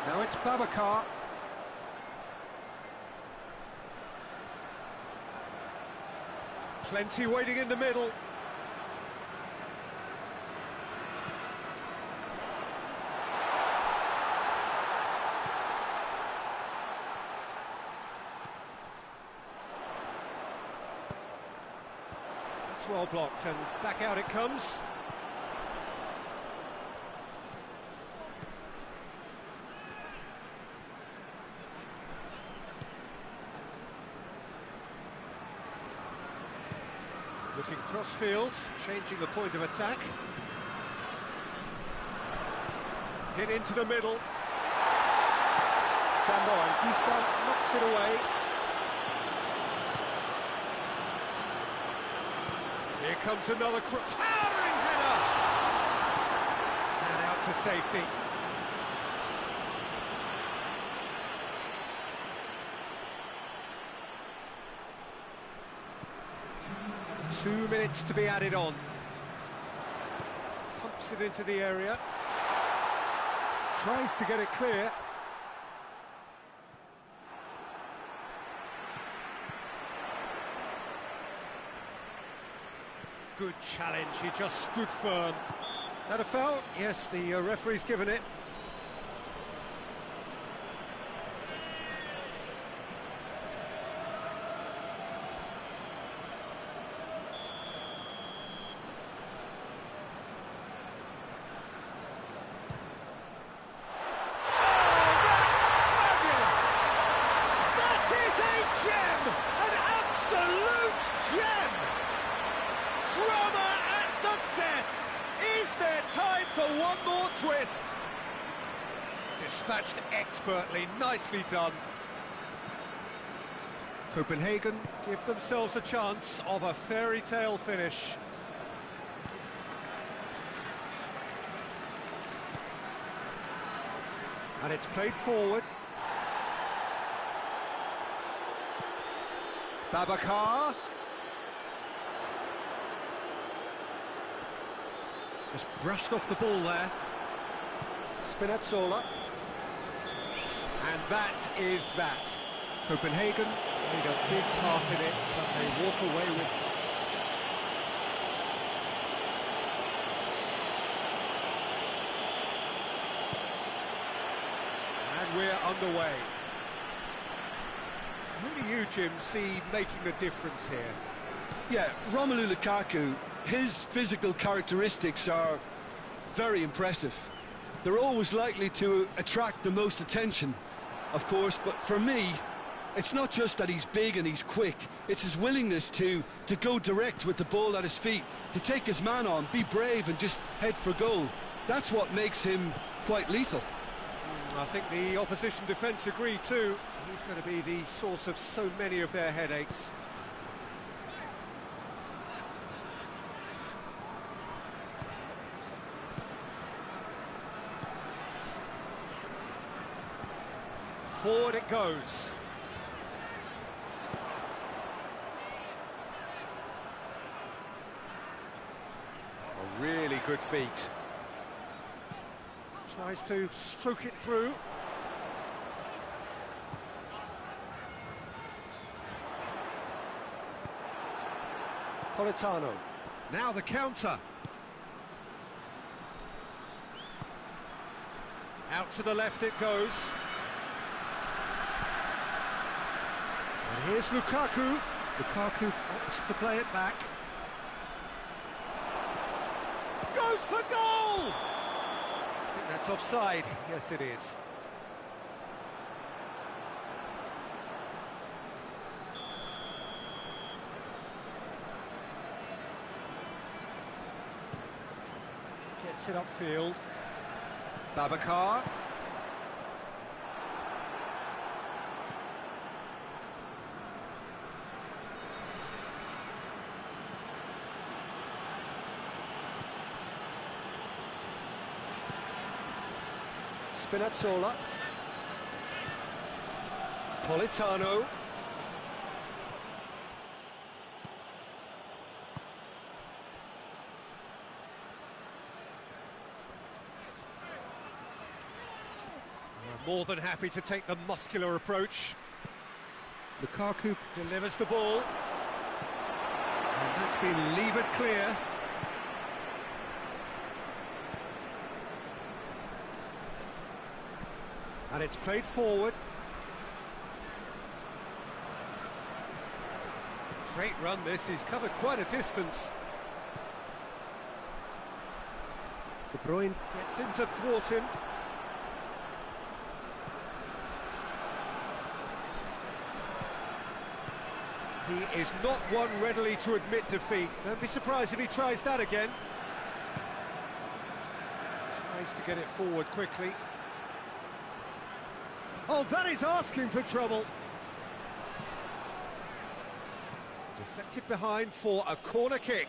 Now it's Babacar. Plenty waiting in the middle. It's well blocked and back out it comes. Looking cross-field, changing the point of attack. Hit into the middle. Sambo Anguissa knocks it away. Here comes another towering header! And out to safety. 2 minutes to be added on. Pumps it into the area. Tries to get it clear. Good challenge, he just stood firm. Is that a foul? Yes, the referee's given it. Drama at the death! Is there time for one more twist? Dispatched expertly, nicely done. Copenhagen give themselves a chance of a fairy tale finish. And it's played forward. Babacar. Just brushed off the ball there. Spinazzola. And that is that. Copenhagen made a big part in it, but they walk away with... And we're underway. Who do you, Jim, see making the difference here? Yeah, Romelu Lukaku, his physical characteristics are very impressive. They're always likely to attract the most attention, of course, but for me, it's not just that he's big and he's quick, it's his willingness to go direct with the ball at his feet, to take his man on, be brave and just head for goal. That's what makes him quite lethal. I think the opposition defence agree too. He's going to be the source of so many of their headaches. Forward it goes. A really good feat. Tries to stroke it through. Politano. Now the counter. Out to the left it goes. And here's Lukaku. Lukaku opts to play it back. Goes for goal! I think that's offside. Yes, it is. Gets it upfield. Babacar. Spinazzola. Politano. More than happy to take the muscular approach. Lukaku delivers the ball. And that's been levered clear. And it's played forward. Great run this, he's covered quite a distance. De Bruyne gets in to thwart him. He is not one readily to admit defeat. Don't be surprised if he tries that again. Tries to get it forward quickly. Oh, that is asking for trouble. Deflected behind for a corner kick.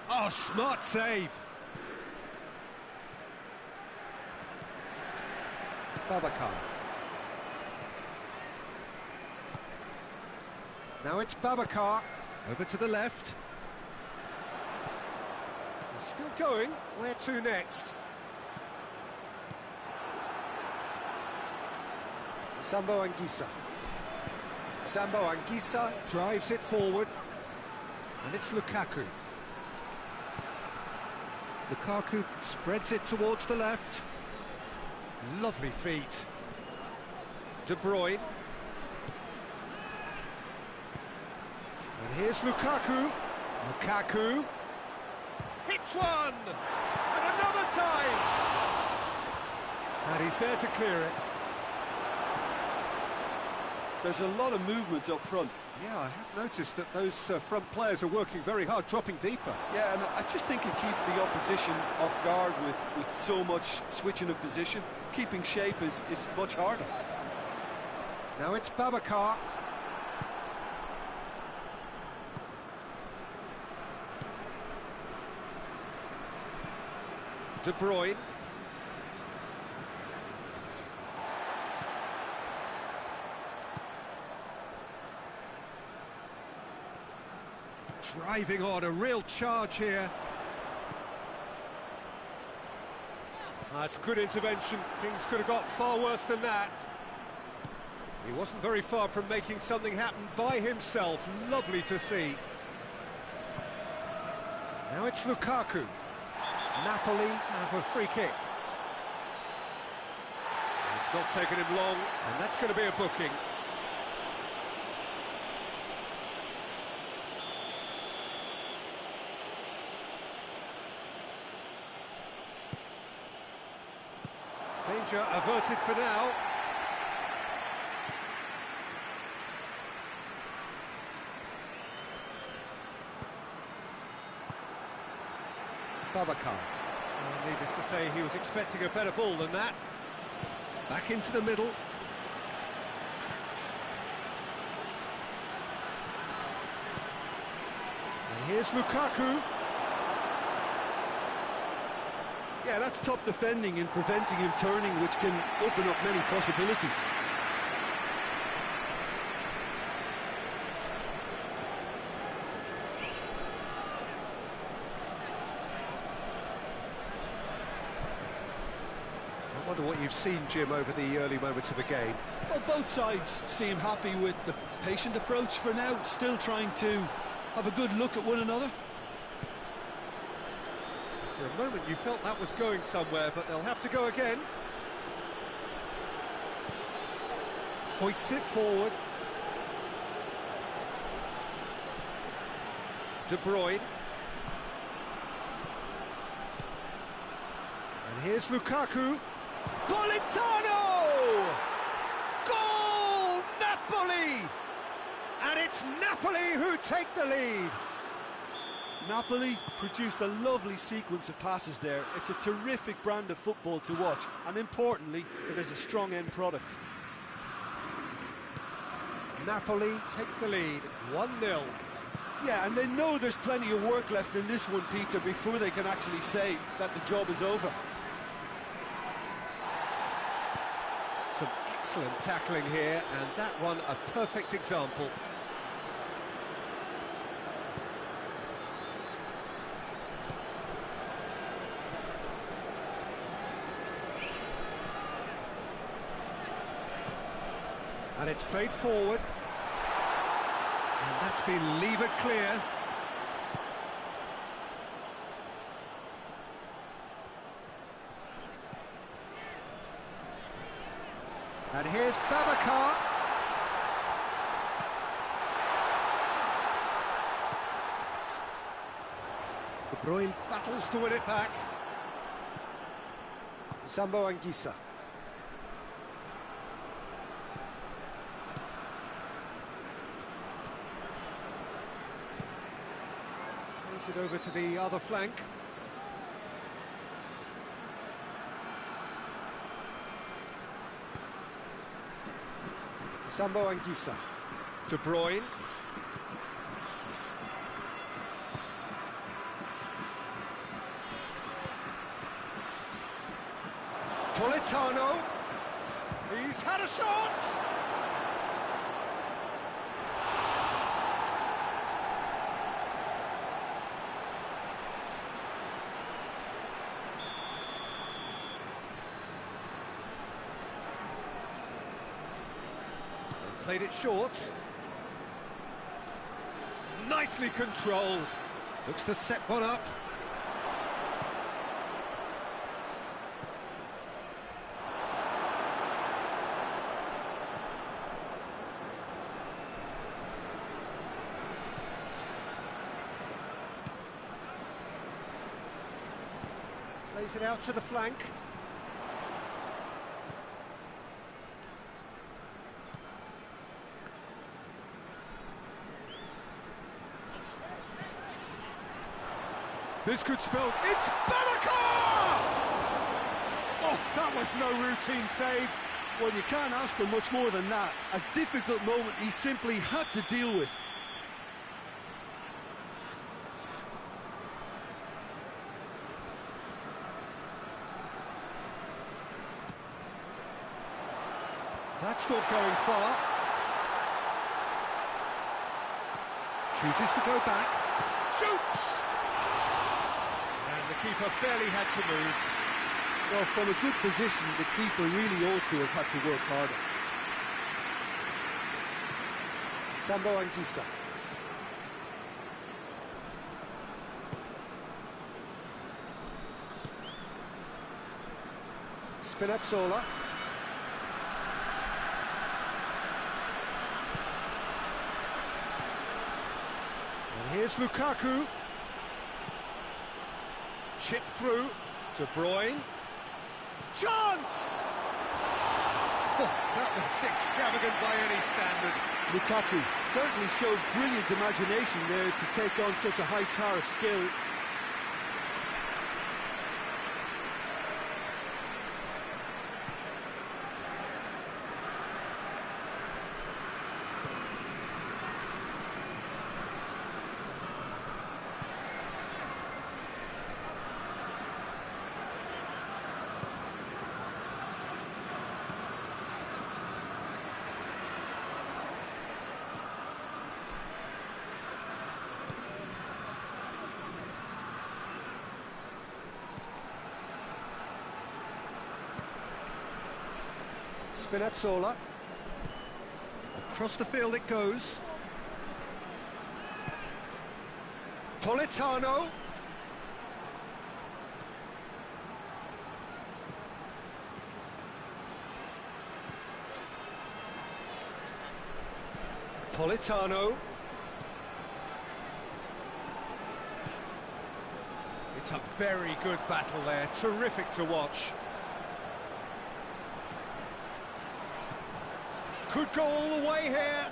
Oh, smart save. Babacar. Now it's Babacar, over to the left. He's still going, where to next? Sambo Anguissa. Sambo Anguissa drives it forward, and it's Lukaku. Lukaku spreads it towards the left. Lovely feet. De Bruyne. And here's Lukaku. Lukaku hits one! And another time! And he's there to clear it. There's a lot of movement up front. Yeah, I have noticed that those front players are working very hard, dropping deeper. Yeah, and I just think it keeps the opposition off guard with so much switching of position. Keeping shape is much harder. Now it's Babacar. De Bruyne. Driving on, a real charge here. That's good intervention. Things could have got far worse than that. He wasn't very far from making something happen by himself. Lovely to see. Now it's Lukaku. Napoli have a free kick. It's not taken him long, and that's going to be a booking. Danger averted for now. Babacar. Well, needless to say, he was expecting a better ball than that. Back into the middle. And here's Lukaku. Yeah, that's top defending and preventing him turning, which can open up many possibilities. I wonder what you've seen, Jim, over the early moments of the game. Well, both sides seem happy with the patient approach for now, still trying to have a good look at one another. For a moment you felt that was going somewhere, but they'll have to go again. Hoists it forward. De Bruyne. And here's Lukaku. Politano! Goal! Napoli! And it's Napoli who take the lead. Napoli produced a lovely sequence of passes there. It's a terrific brand of football to watch, and importantly, it is a strong end product. Napoli take the lead, 1-0. Yeah, and they know there's plenty of work left in this one, Peter, before they can actually say that the job is over. Some excellent tackling here, and that one a perfect example. And it's played forward. And that's been levered clear. And here's Babacar. De Bruyne battles to win it back. Sambo Anguissa. Plays it over to the other flank. Sambo Anguissa. De Bruyne. Politano. He's had a shot! They've played it short. Nicely controlled. Looks to set one up. Plays it out to the flank. This could spell... It's Babacar! Oh, that was no routine save. Well, you can't ask for much more than that. A difficult moment he simply had to deal with. That's not going far. Chooses to go back. Shoots! And the keeper barely had to move. Well, from a good position, the keeper really ought to have had to work harder. Sambo Anguissa. Spinazzola. And here's Lukaku. Chip through. De Bruyne. Chance! Oh, that was extravagant by any standard. Lukaku certainly showed brilliant imagination there to take on such a high tower of skill. Spinazzola. Across the field it goes. Politano. Politano. It's a very good battle there, terrific to watch. Could go all the way here.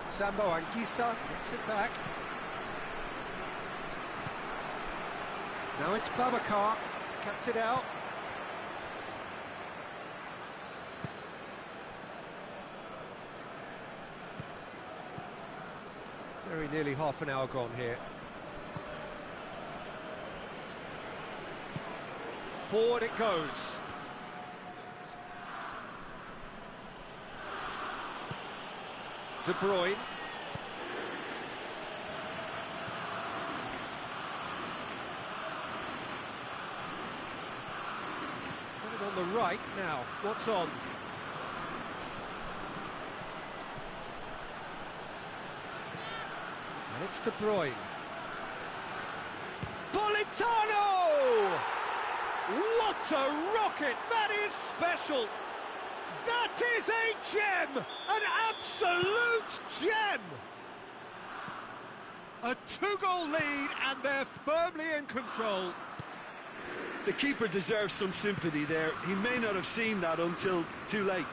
Sambo Anguissa gets it back. Now it's Babacar, cuts it out. Very nearly half an hour gone here. Forward it goes. De Bruyne. He's put it on the right now. What's on? And it's De Bruyne. Politano! What a rocket! That is special! That is a gem! An absolute gem! A two-goal lead, and they're firmly in control. The keeper deserves some sympathy there. He may not have seen that until too late.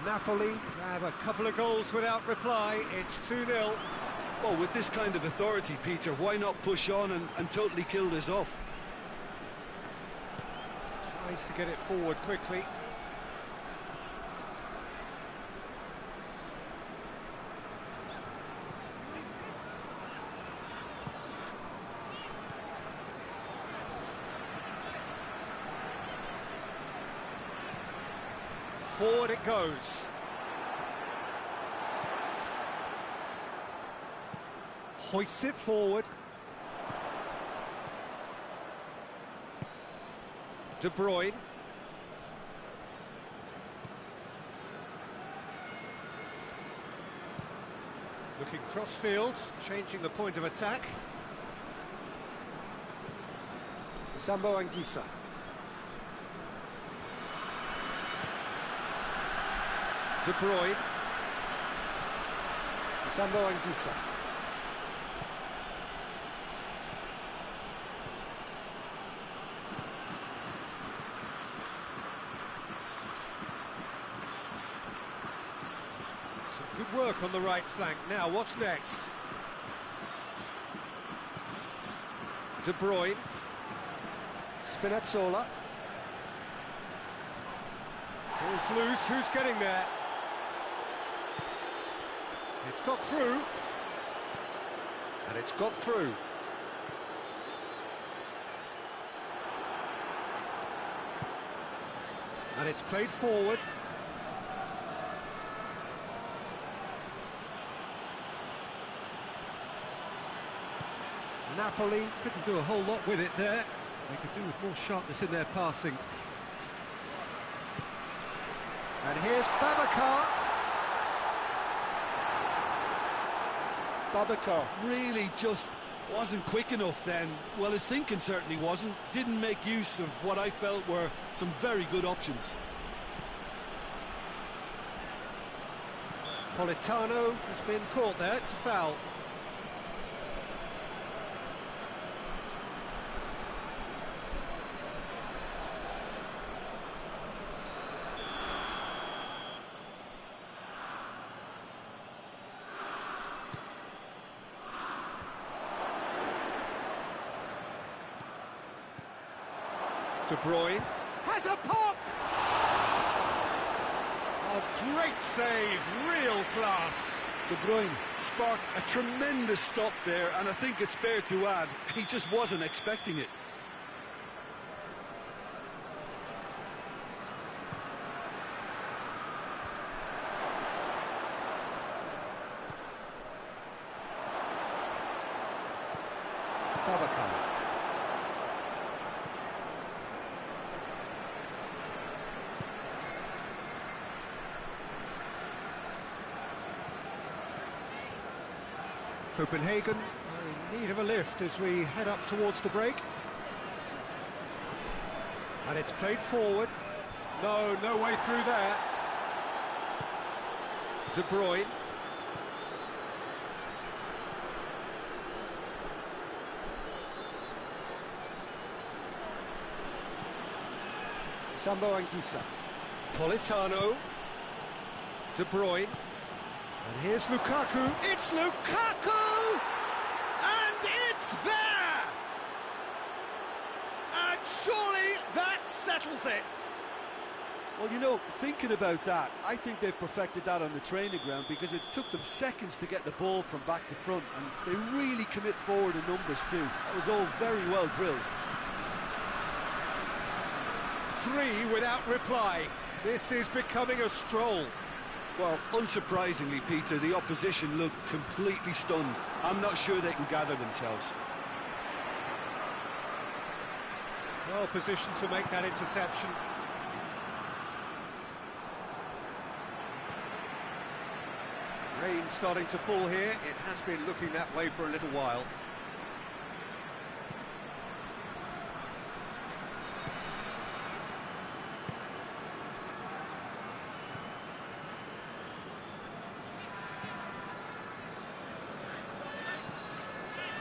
Napoli grab a couple of goals without reply. It's 2-0. Well, with this kind of authority, Peter, why not push on and totally kill this off? Tries to get it forward quickly. Forward it goes. Hoists it forward. De Bruyne. Looking cross-field, changing the point of attack. Zambo Anguissa. De Bruyne. Zambo Anguissa. Some good work on the right flank. Now, what's next? De Bruyne. Spinazzola. Ball's loose, who's getting there? It's got through. And it's got through. And it's played forward. Napoli couldn't do a whole lot with it there. They could do with more sharpness in their passing. And here's Babacar. Babacar really just wasn't quick enough then. Well, his thinking certainly wasn't. Didn't make use of what I felt were some very good options. Politano has been caught there, it's a foul. De Bruyne has a pop! A great save, real class. De Bruyne sparked a tremendous stop there, and I think it's fair to add, he just wasn't expecting it. Babacar. Copenhagen are in need of a lift as we head up towards the break. And it's played forward. No way through there. De Bruyne. Zambo Anguissa. Politano. De Bruyne. And here's Lukaku. It's Lukaku! And it's there! And surely that settles it. Well, you know, thinking about that, I think they've perfected that on the training ground because it took them seconds to get the ball from back to front, and they really commit forward in numbers too. That was all very well drilled. 3 without reply. This is becoming a stroll. Well, unsurprisingly, Peter, the opposition looked completely stunned. I'm not sure they can gather themselves. Well positioned to make that interception. Rain starting to fall here. It has been looking that way for a little while.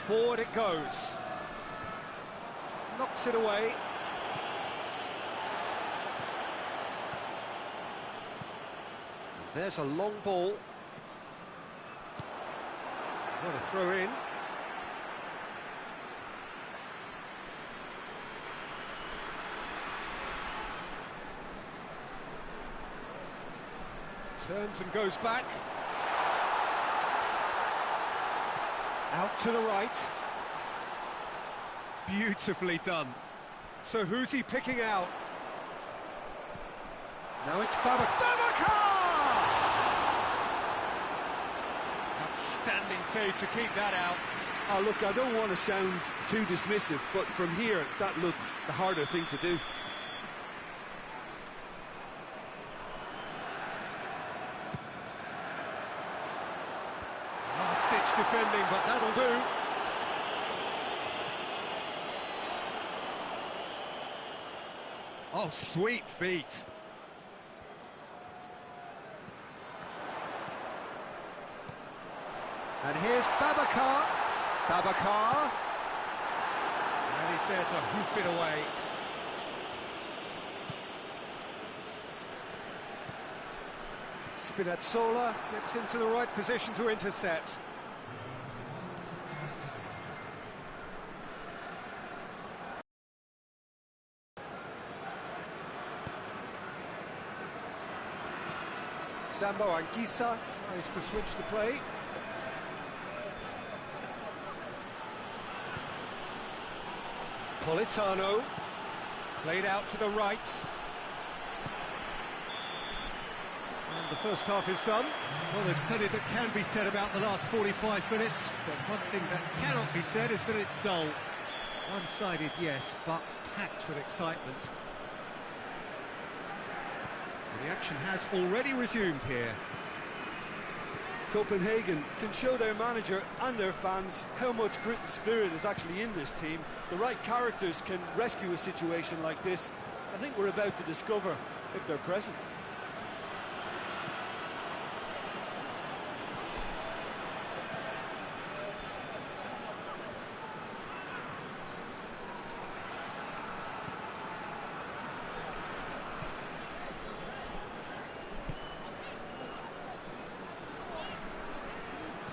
Forward it goes. Knocks it away. And there's a long ball. What a throw in. Turns and goes back. Out to the right. Beautifully done. So who's he picking out? Now it's Babacar! Outstanding save to keep that out. Oh, look, I don't want to sound too dismissive, but from here, that looked the harder thing to do. Last-ditch defending, but that'll do. Oh, sweet feet. And here's Babacar. Babacar. And he's there to hoof it away. Spinazzola gets into the right position to intercept. Sambo Anguissa tries to switch the play. Politano, played out to the right. And the first half is done. Well, there's plenty that can be said about the last 45 minutes, but one thing that cannot be said is that it's dull. One-sided, yes, but packed with excitement. And the action has already resumed here. Copenhagen can show their manager and their fans how much grit and spirit is actually in this team. The right characters can rescue a situation like this. I think we're about to discover if they're present.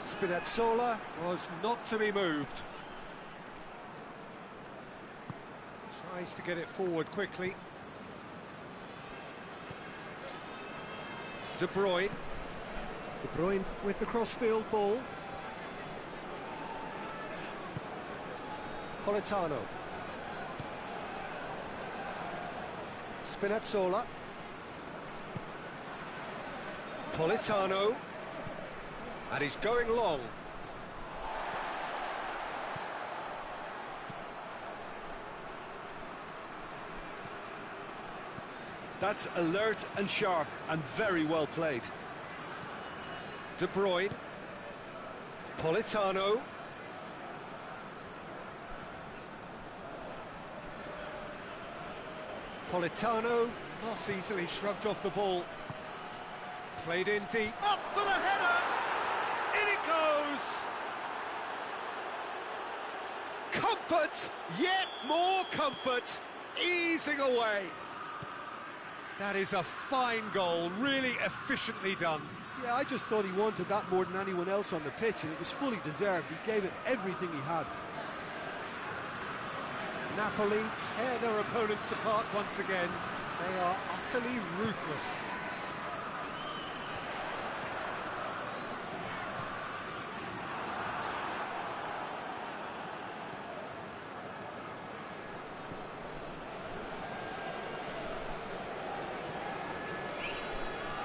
Spinazzola was not to be moved. Tries to get it forward quickly. De Bruyne. De Bruyne with the crossfield ball. Politano. Spinazzola. Politano. And he's going long. That's alert and sharp and very well played. De Bruyne. Politano. Politano not easily shrugged off the ball. Played in deep. Up for the header! In it goes! Comfort! Yet more comfort! Easing away. That is a fine goal, really efficiently done. Yeah, I just thought he wanted that more than anyone else on the pitch, and it was fully deserved. He gave it everything he had. Napoli tear their opponents apart once again. They are utterly ruthless.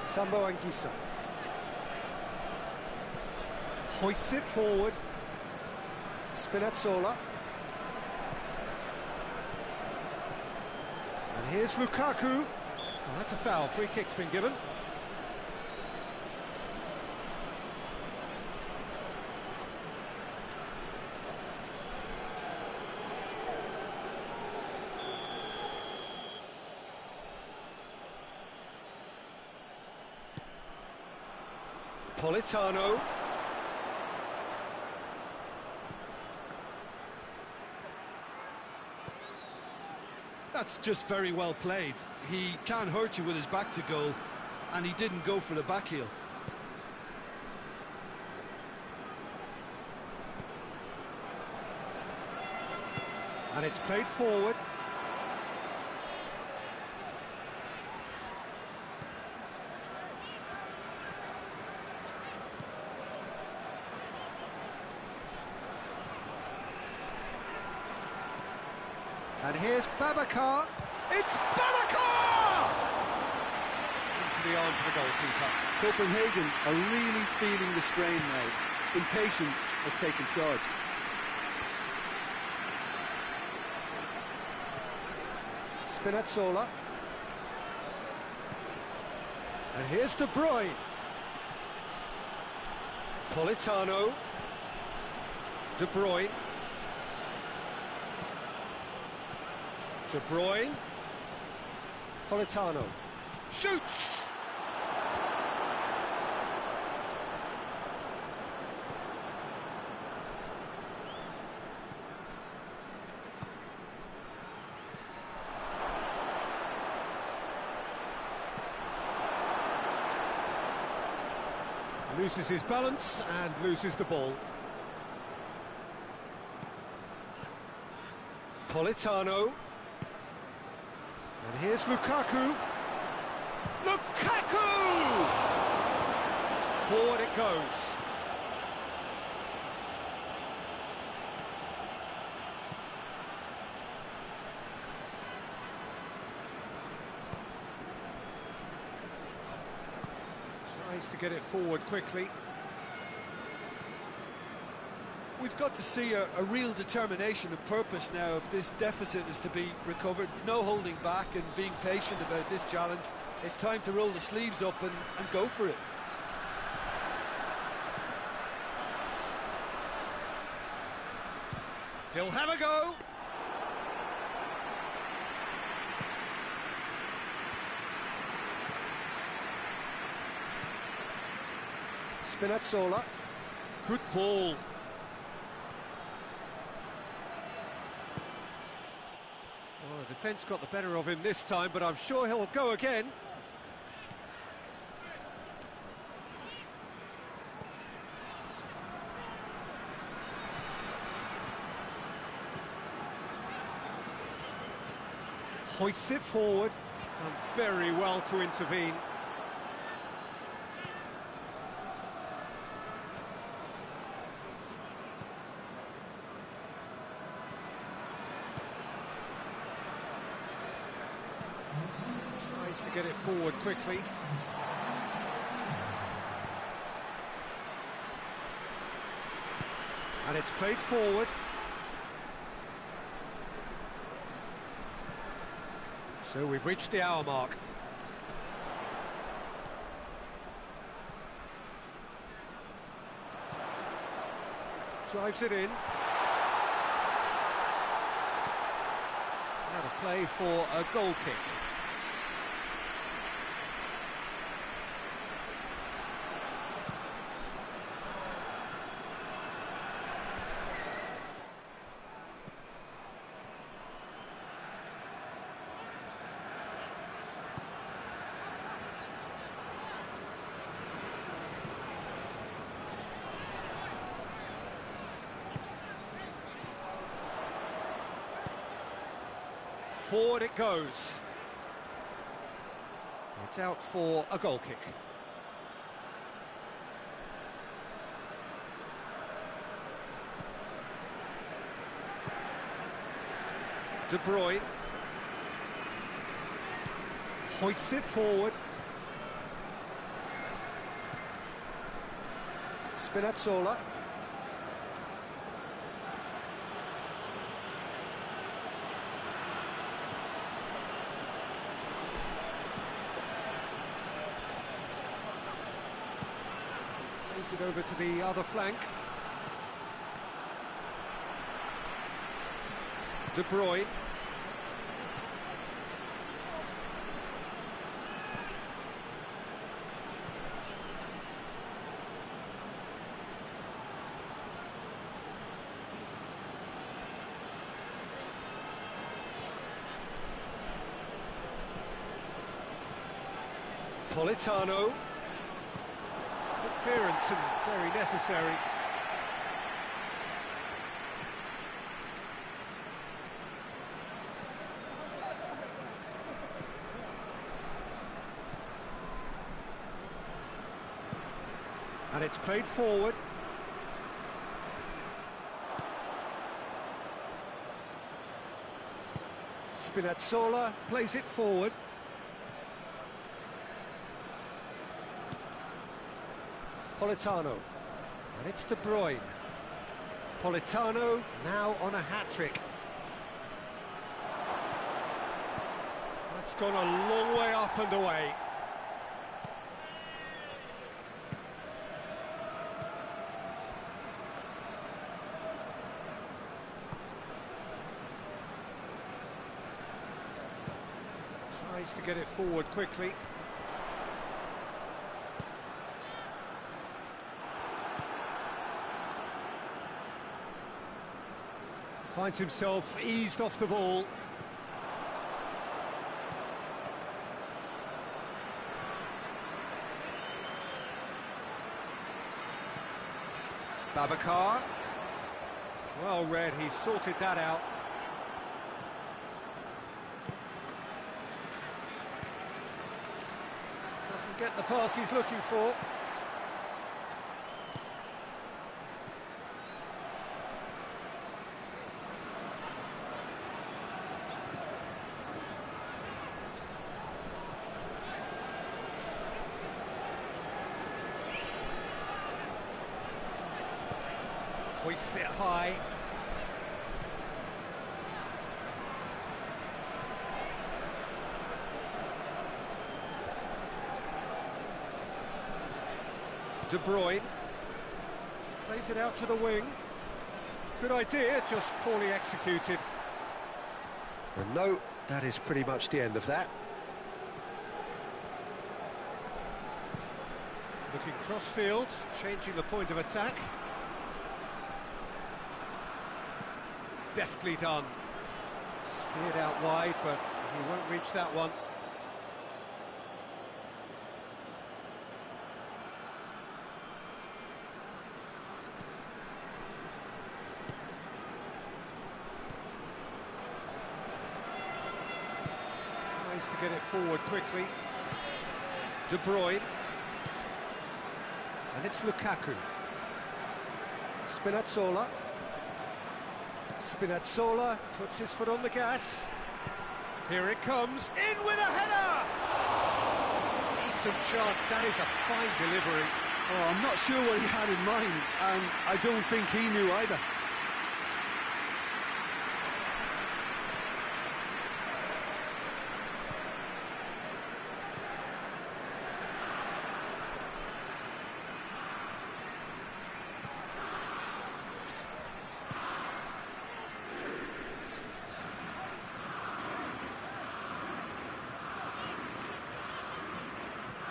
Sambo Anguissa hoists it forward. Spinazzola. And here's Lukaku. Well, that's a foul. Free kick's been given. Politano. That's just very well played. He can't hurt you with his back to goal, and he didn't go for the back heel. And it's played forward. And here's Babacar. It's Babacar! the arm to the goalkeeper. Copenhagen are really feeling the strain now. Impatience has taken charge. Spinazzola. And here's De Bruyne. Politano. De Bruyne. De Bruyne. Politano. Shoots! Loses his balance and loses the ball. Politano. And here's Lukaku. Lukaku! Forward it goes. Tries to get it forward quickly. We've got to see a real determination and purpose now if this deficit is to be recovered. No holding back and being patient about this challenge. It's time to roll the sleeves up and go for it. He'll have a go. Spinazzola. Good ball. Well, the defence got the better of him this time, but I'm sure he'll go again. Hoists it forward. Done very well to intervene. Tries to get it forward quickly. And it's played forward. So we've reached the hour mark. Drives it in. Out of play for a goal kick. Forward it goes. It's out for a goal kick. De Bruyne. Hoists it forward. Spinazzola. It over to the other flank. De Bruyne. Politano. Clearance and very necessary. And it's played forward. Spinazzola plays it forward. Politano. And it's De Bruyne. Politano now on a hat-trick. That's gone a long way up and away. Tries to get it forward quickly. Finds himself eased off the ball. Babacar. Well read, he sorted that out. Doesn't get the pass he's looking for. Hoists it high. De Bruyne plays it out to the wing. Good idea, just poorly executed. And no, that is pretty much the end of that. Looking cross-field, changing the point of attack. Deftly done. Steered out wide, but he won't reach that one. Tries to get it forward quickly. De Bruyne. And it's Lukaku. Spinazzola. Spinazzola puts his foot on the gas. Here it comes, in with a header! Decent chance, that is a fine delivery. Oh, I'm not sure what he had in mind, and I don't think he knew either.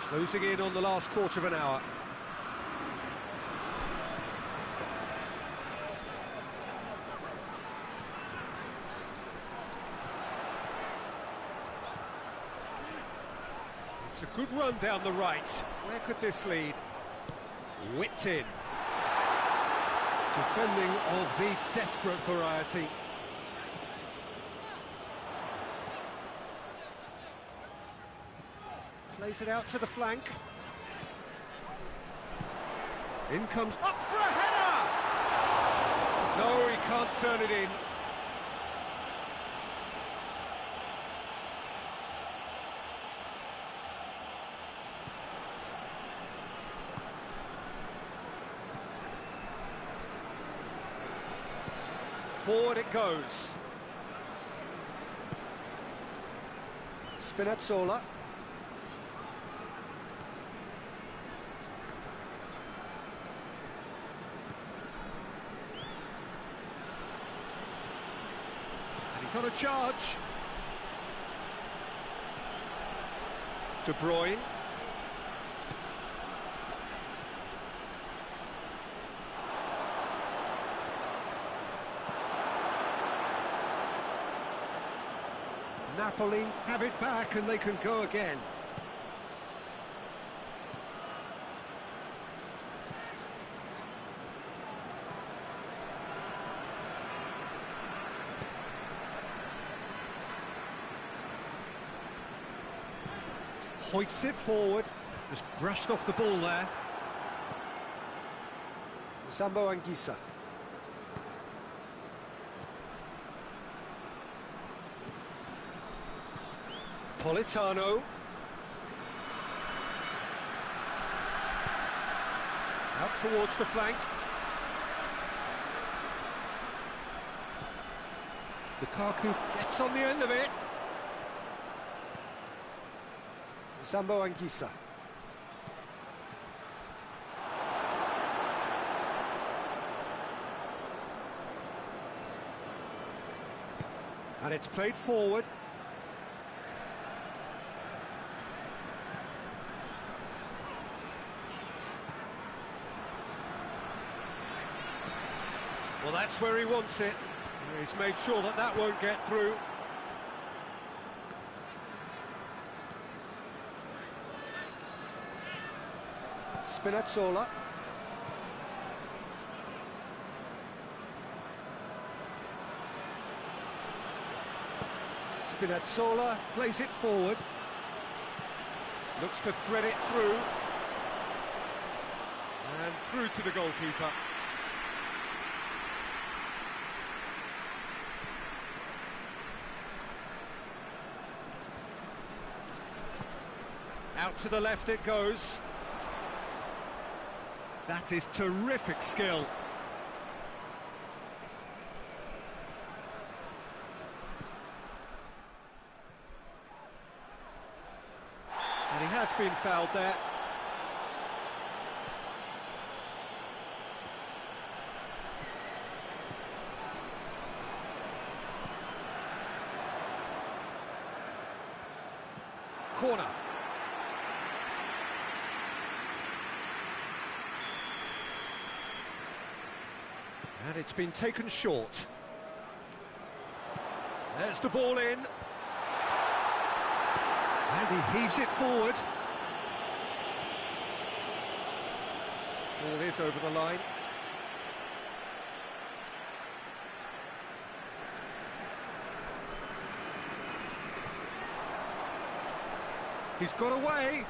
Closing in on the last quarter of an hour. It's a good run down the right. Where could this lead? Whipped in. Defending of the desperate variety. Plays it out to the flank. In comes... up for a header! No, he can't turn it in. Forward it goes. Spinazzola. He's on a charge. De Bruyne. Napoli have it back and they can go again. Hoists it forward, just brushed off the ball there. Zambo Anguissa. Politano. Out towards the flank. Lukaku gets on the end of it. Zambo Anguissa. And it's played forward. Well, that's where he wants it. He's made sure that that won't get through. Spinazzola. Spinazzola plays it forward. Looks to thread it through. And through to the goalkeeper. Out to the left it goes. That is terrific skill. And he has been fouled there. Corner. And it's been taken short. There's the ball in. And he heaves it forward. Well, it is over the line. He's got away.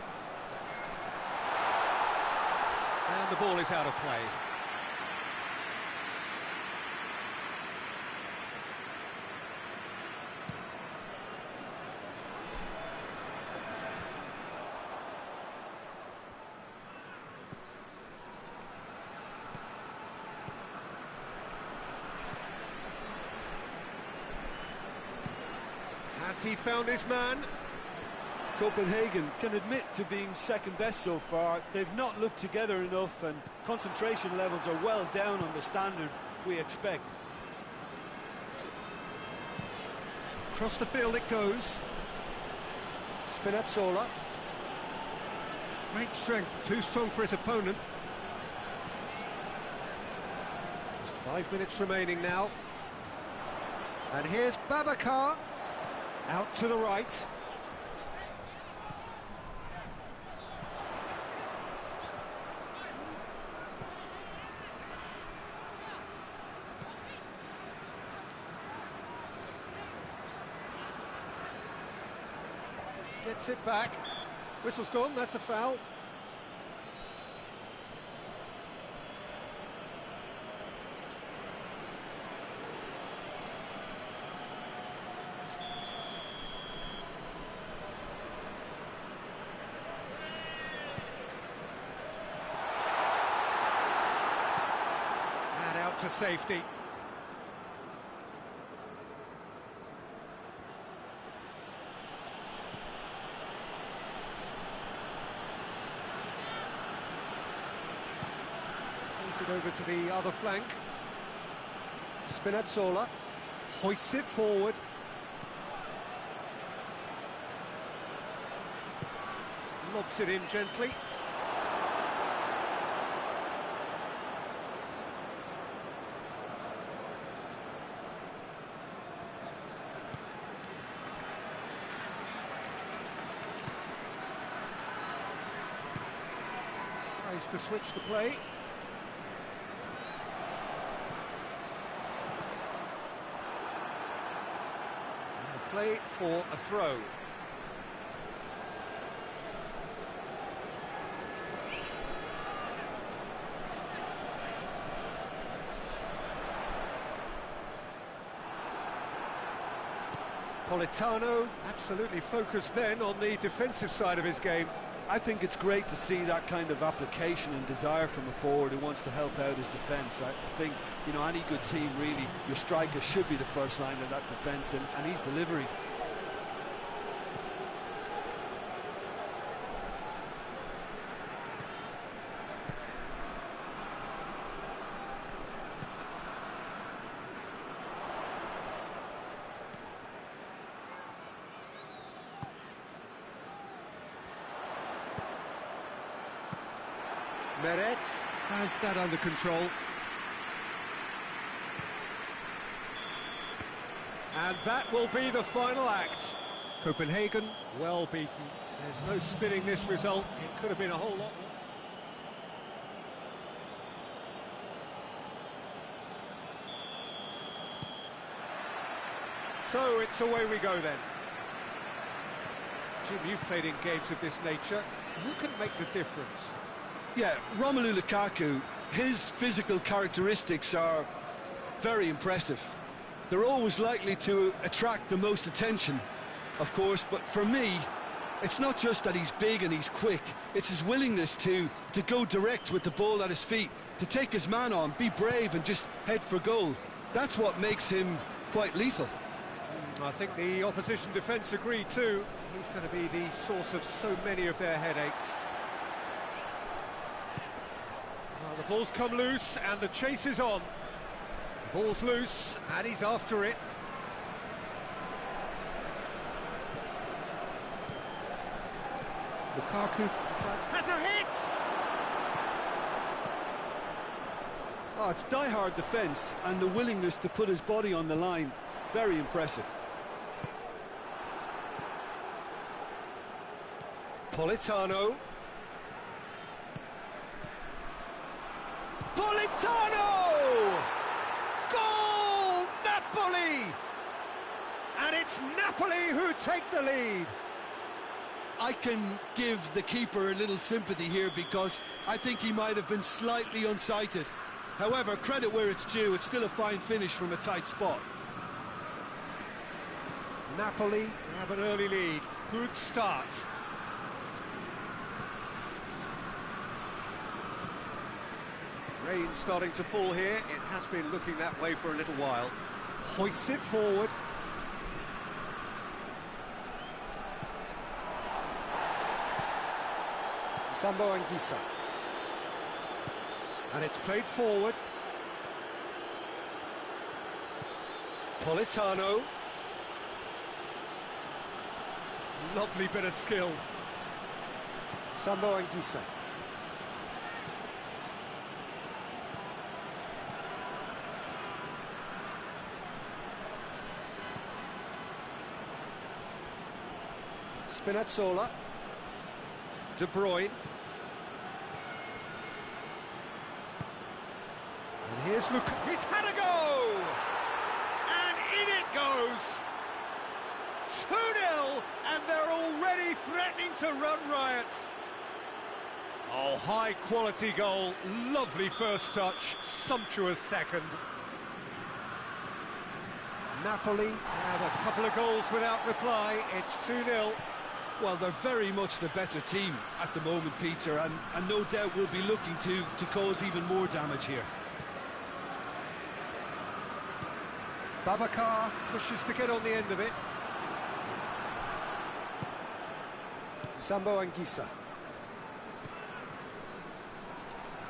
And the ball is out of play. Has he found his man? Copenhagen can admit to being second best so far. They've not looked together enough, and concentration levels are well down on the standard we expect. Across the field it goes. Spinazzola. Great strength, too strong for his opponent. Just 5 minutes remaining now. And here's Babacar. Out to the right. Gets it back. Whistle's gone, that's a foul. And out to safety. It over to the other flank. Spinazzola hoists it forward. Lobs it in gently. Tries to switch the play. Play for a throw. Politano absolutely focused then on the defensive side of his game. I think it's great to see that kind of application and desire from a forward who wants to help out his defence. I think, you know, any good team, really, your striker should be the first line of that defence, and he's delivering. Meret has that under control. And that will be the final act. Copenhagen, well beaten. There's no spinning this result. It could have been a whole lot more. So it's away we go then. Jim, you've played in games of this nature. Who can make the difference? Yeah, Romelu Lukaku, his physical characteristics are very impressive. They're always likely to attract the most attention, of course, but for me, it's not just that he's big and he's quick, it's his willingness to go direct with the ball at his feet, to take his man on, be brave and just head for goal. That's what makes him quite lethal. I think the opposition defence agree too. He's going to be the source of so many of their headaches. Well, the ball's come loose and the chase is on. The ball's loose and he's after it. Lukaku has a hit! Oh, it's die-hard defence and the willingness to put his body on the line. Very impressive. Politano. Politano! Goal! Napoli! And it's Napoli who take the lead. I can give the keeper a little sympathy here because I think he might have been slightly unsighted. However, credit where it's due, it's still a fine finish from a tight spot. Napoli have an early lead. Good start. Rain starting to fall here. It has been looking that way for a little while. Hoists it forward. Sambo Anguissa. And it's played forward. Politano. Lovely bit of skill. Sambo Anguissa. Spinazzola. De Bruyne. And here's Lukaku. He's had a go! And in it goes! 2-0, and they're already threatening to run riot. Oh, high-quality goal. Lovely first touch. Sumptuous second. Napoli had a couple of goals without reply. It's 2-0. Well, they're very much the better team at the moment, Peter, and no doubt will be looking to cause even more damage here. Babacar pushes to get on the end of it. Sambo Anguissa.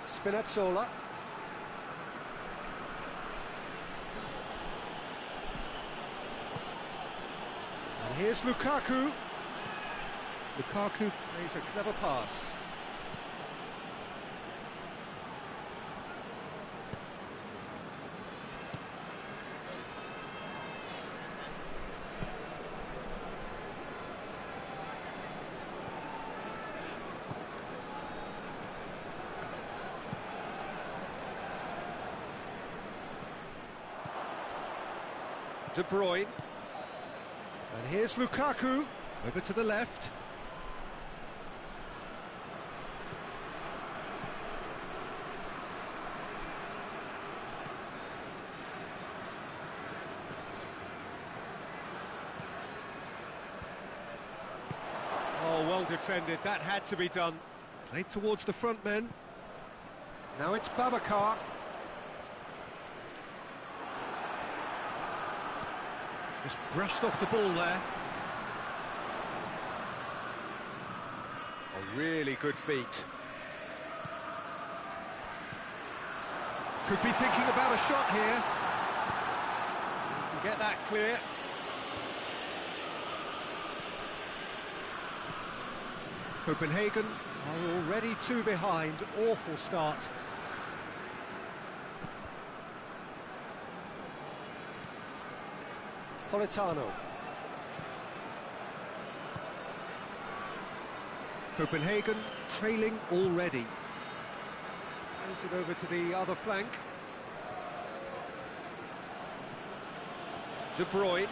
Spinazzola. And here's Lukaku. Lukaku plays a clever pass. De Bruyne. And here's Lukaku, over to the left. Oh, well well defended, that had to be done. Played towards the front men. Now it's Babacar. Just brushed off the ball there. A really good feat. Could be thinking about a shot here. Can get that clear. Copenhagen are already 2 behind. Awful start. Politano. Copenhagen trailing already. Plays it over to the other flank. De Bruyne.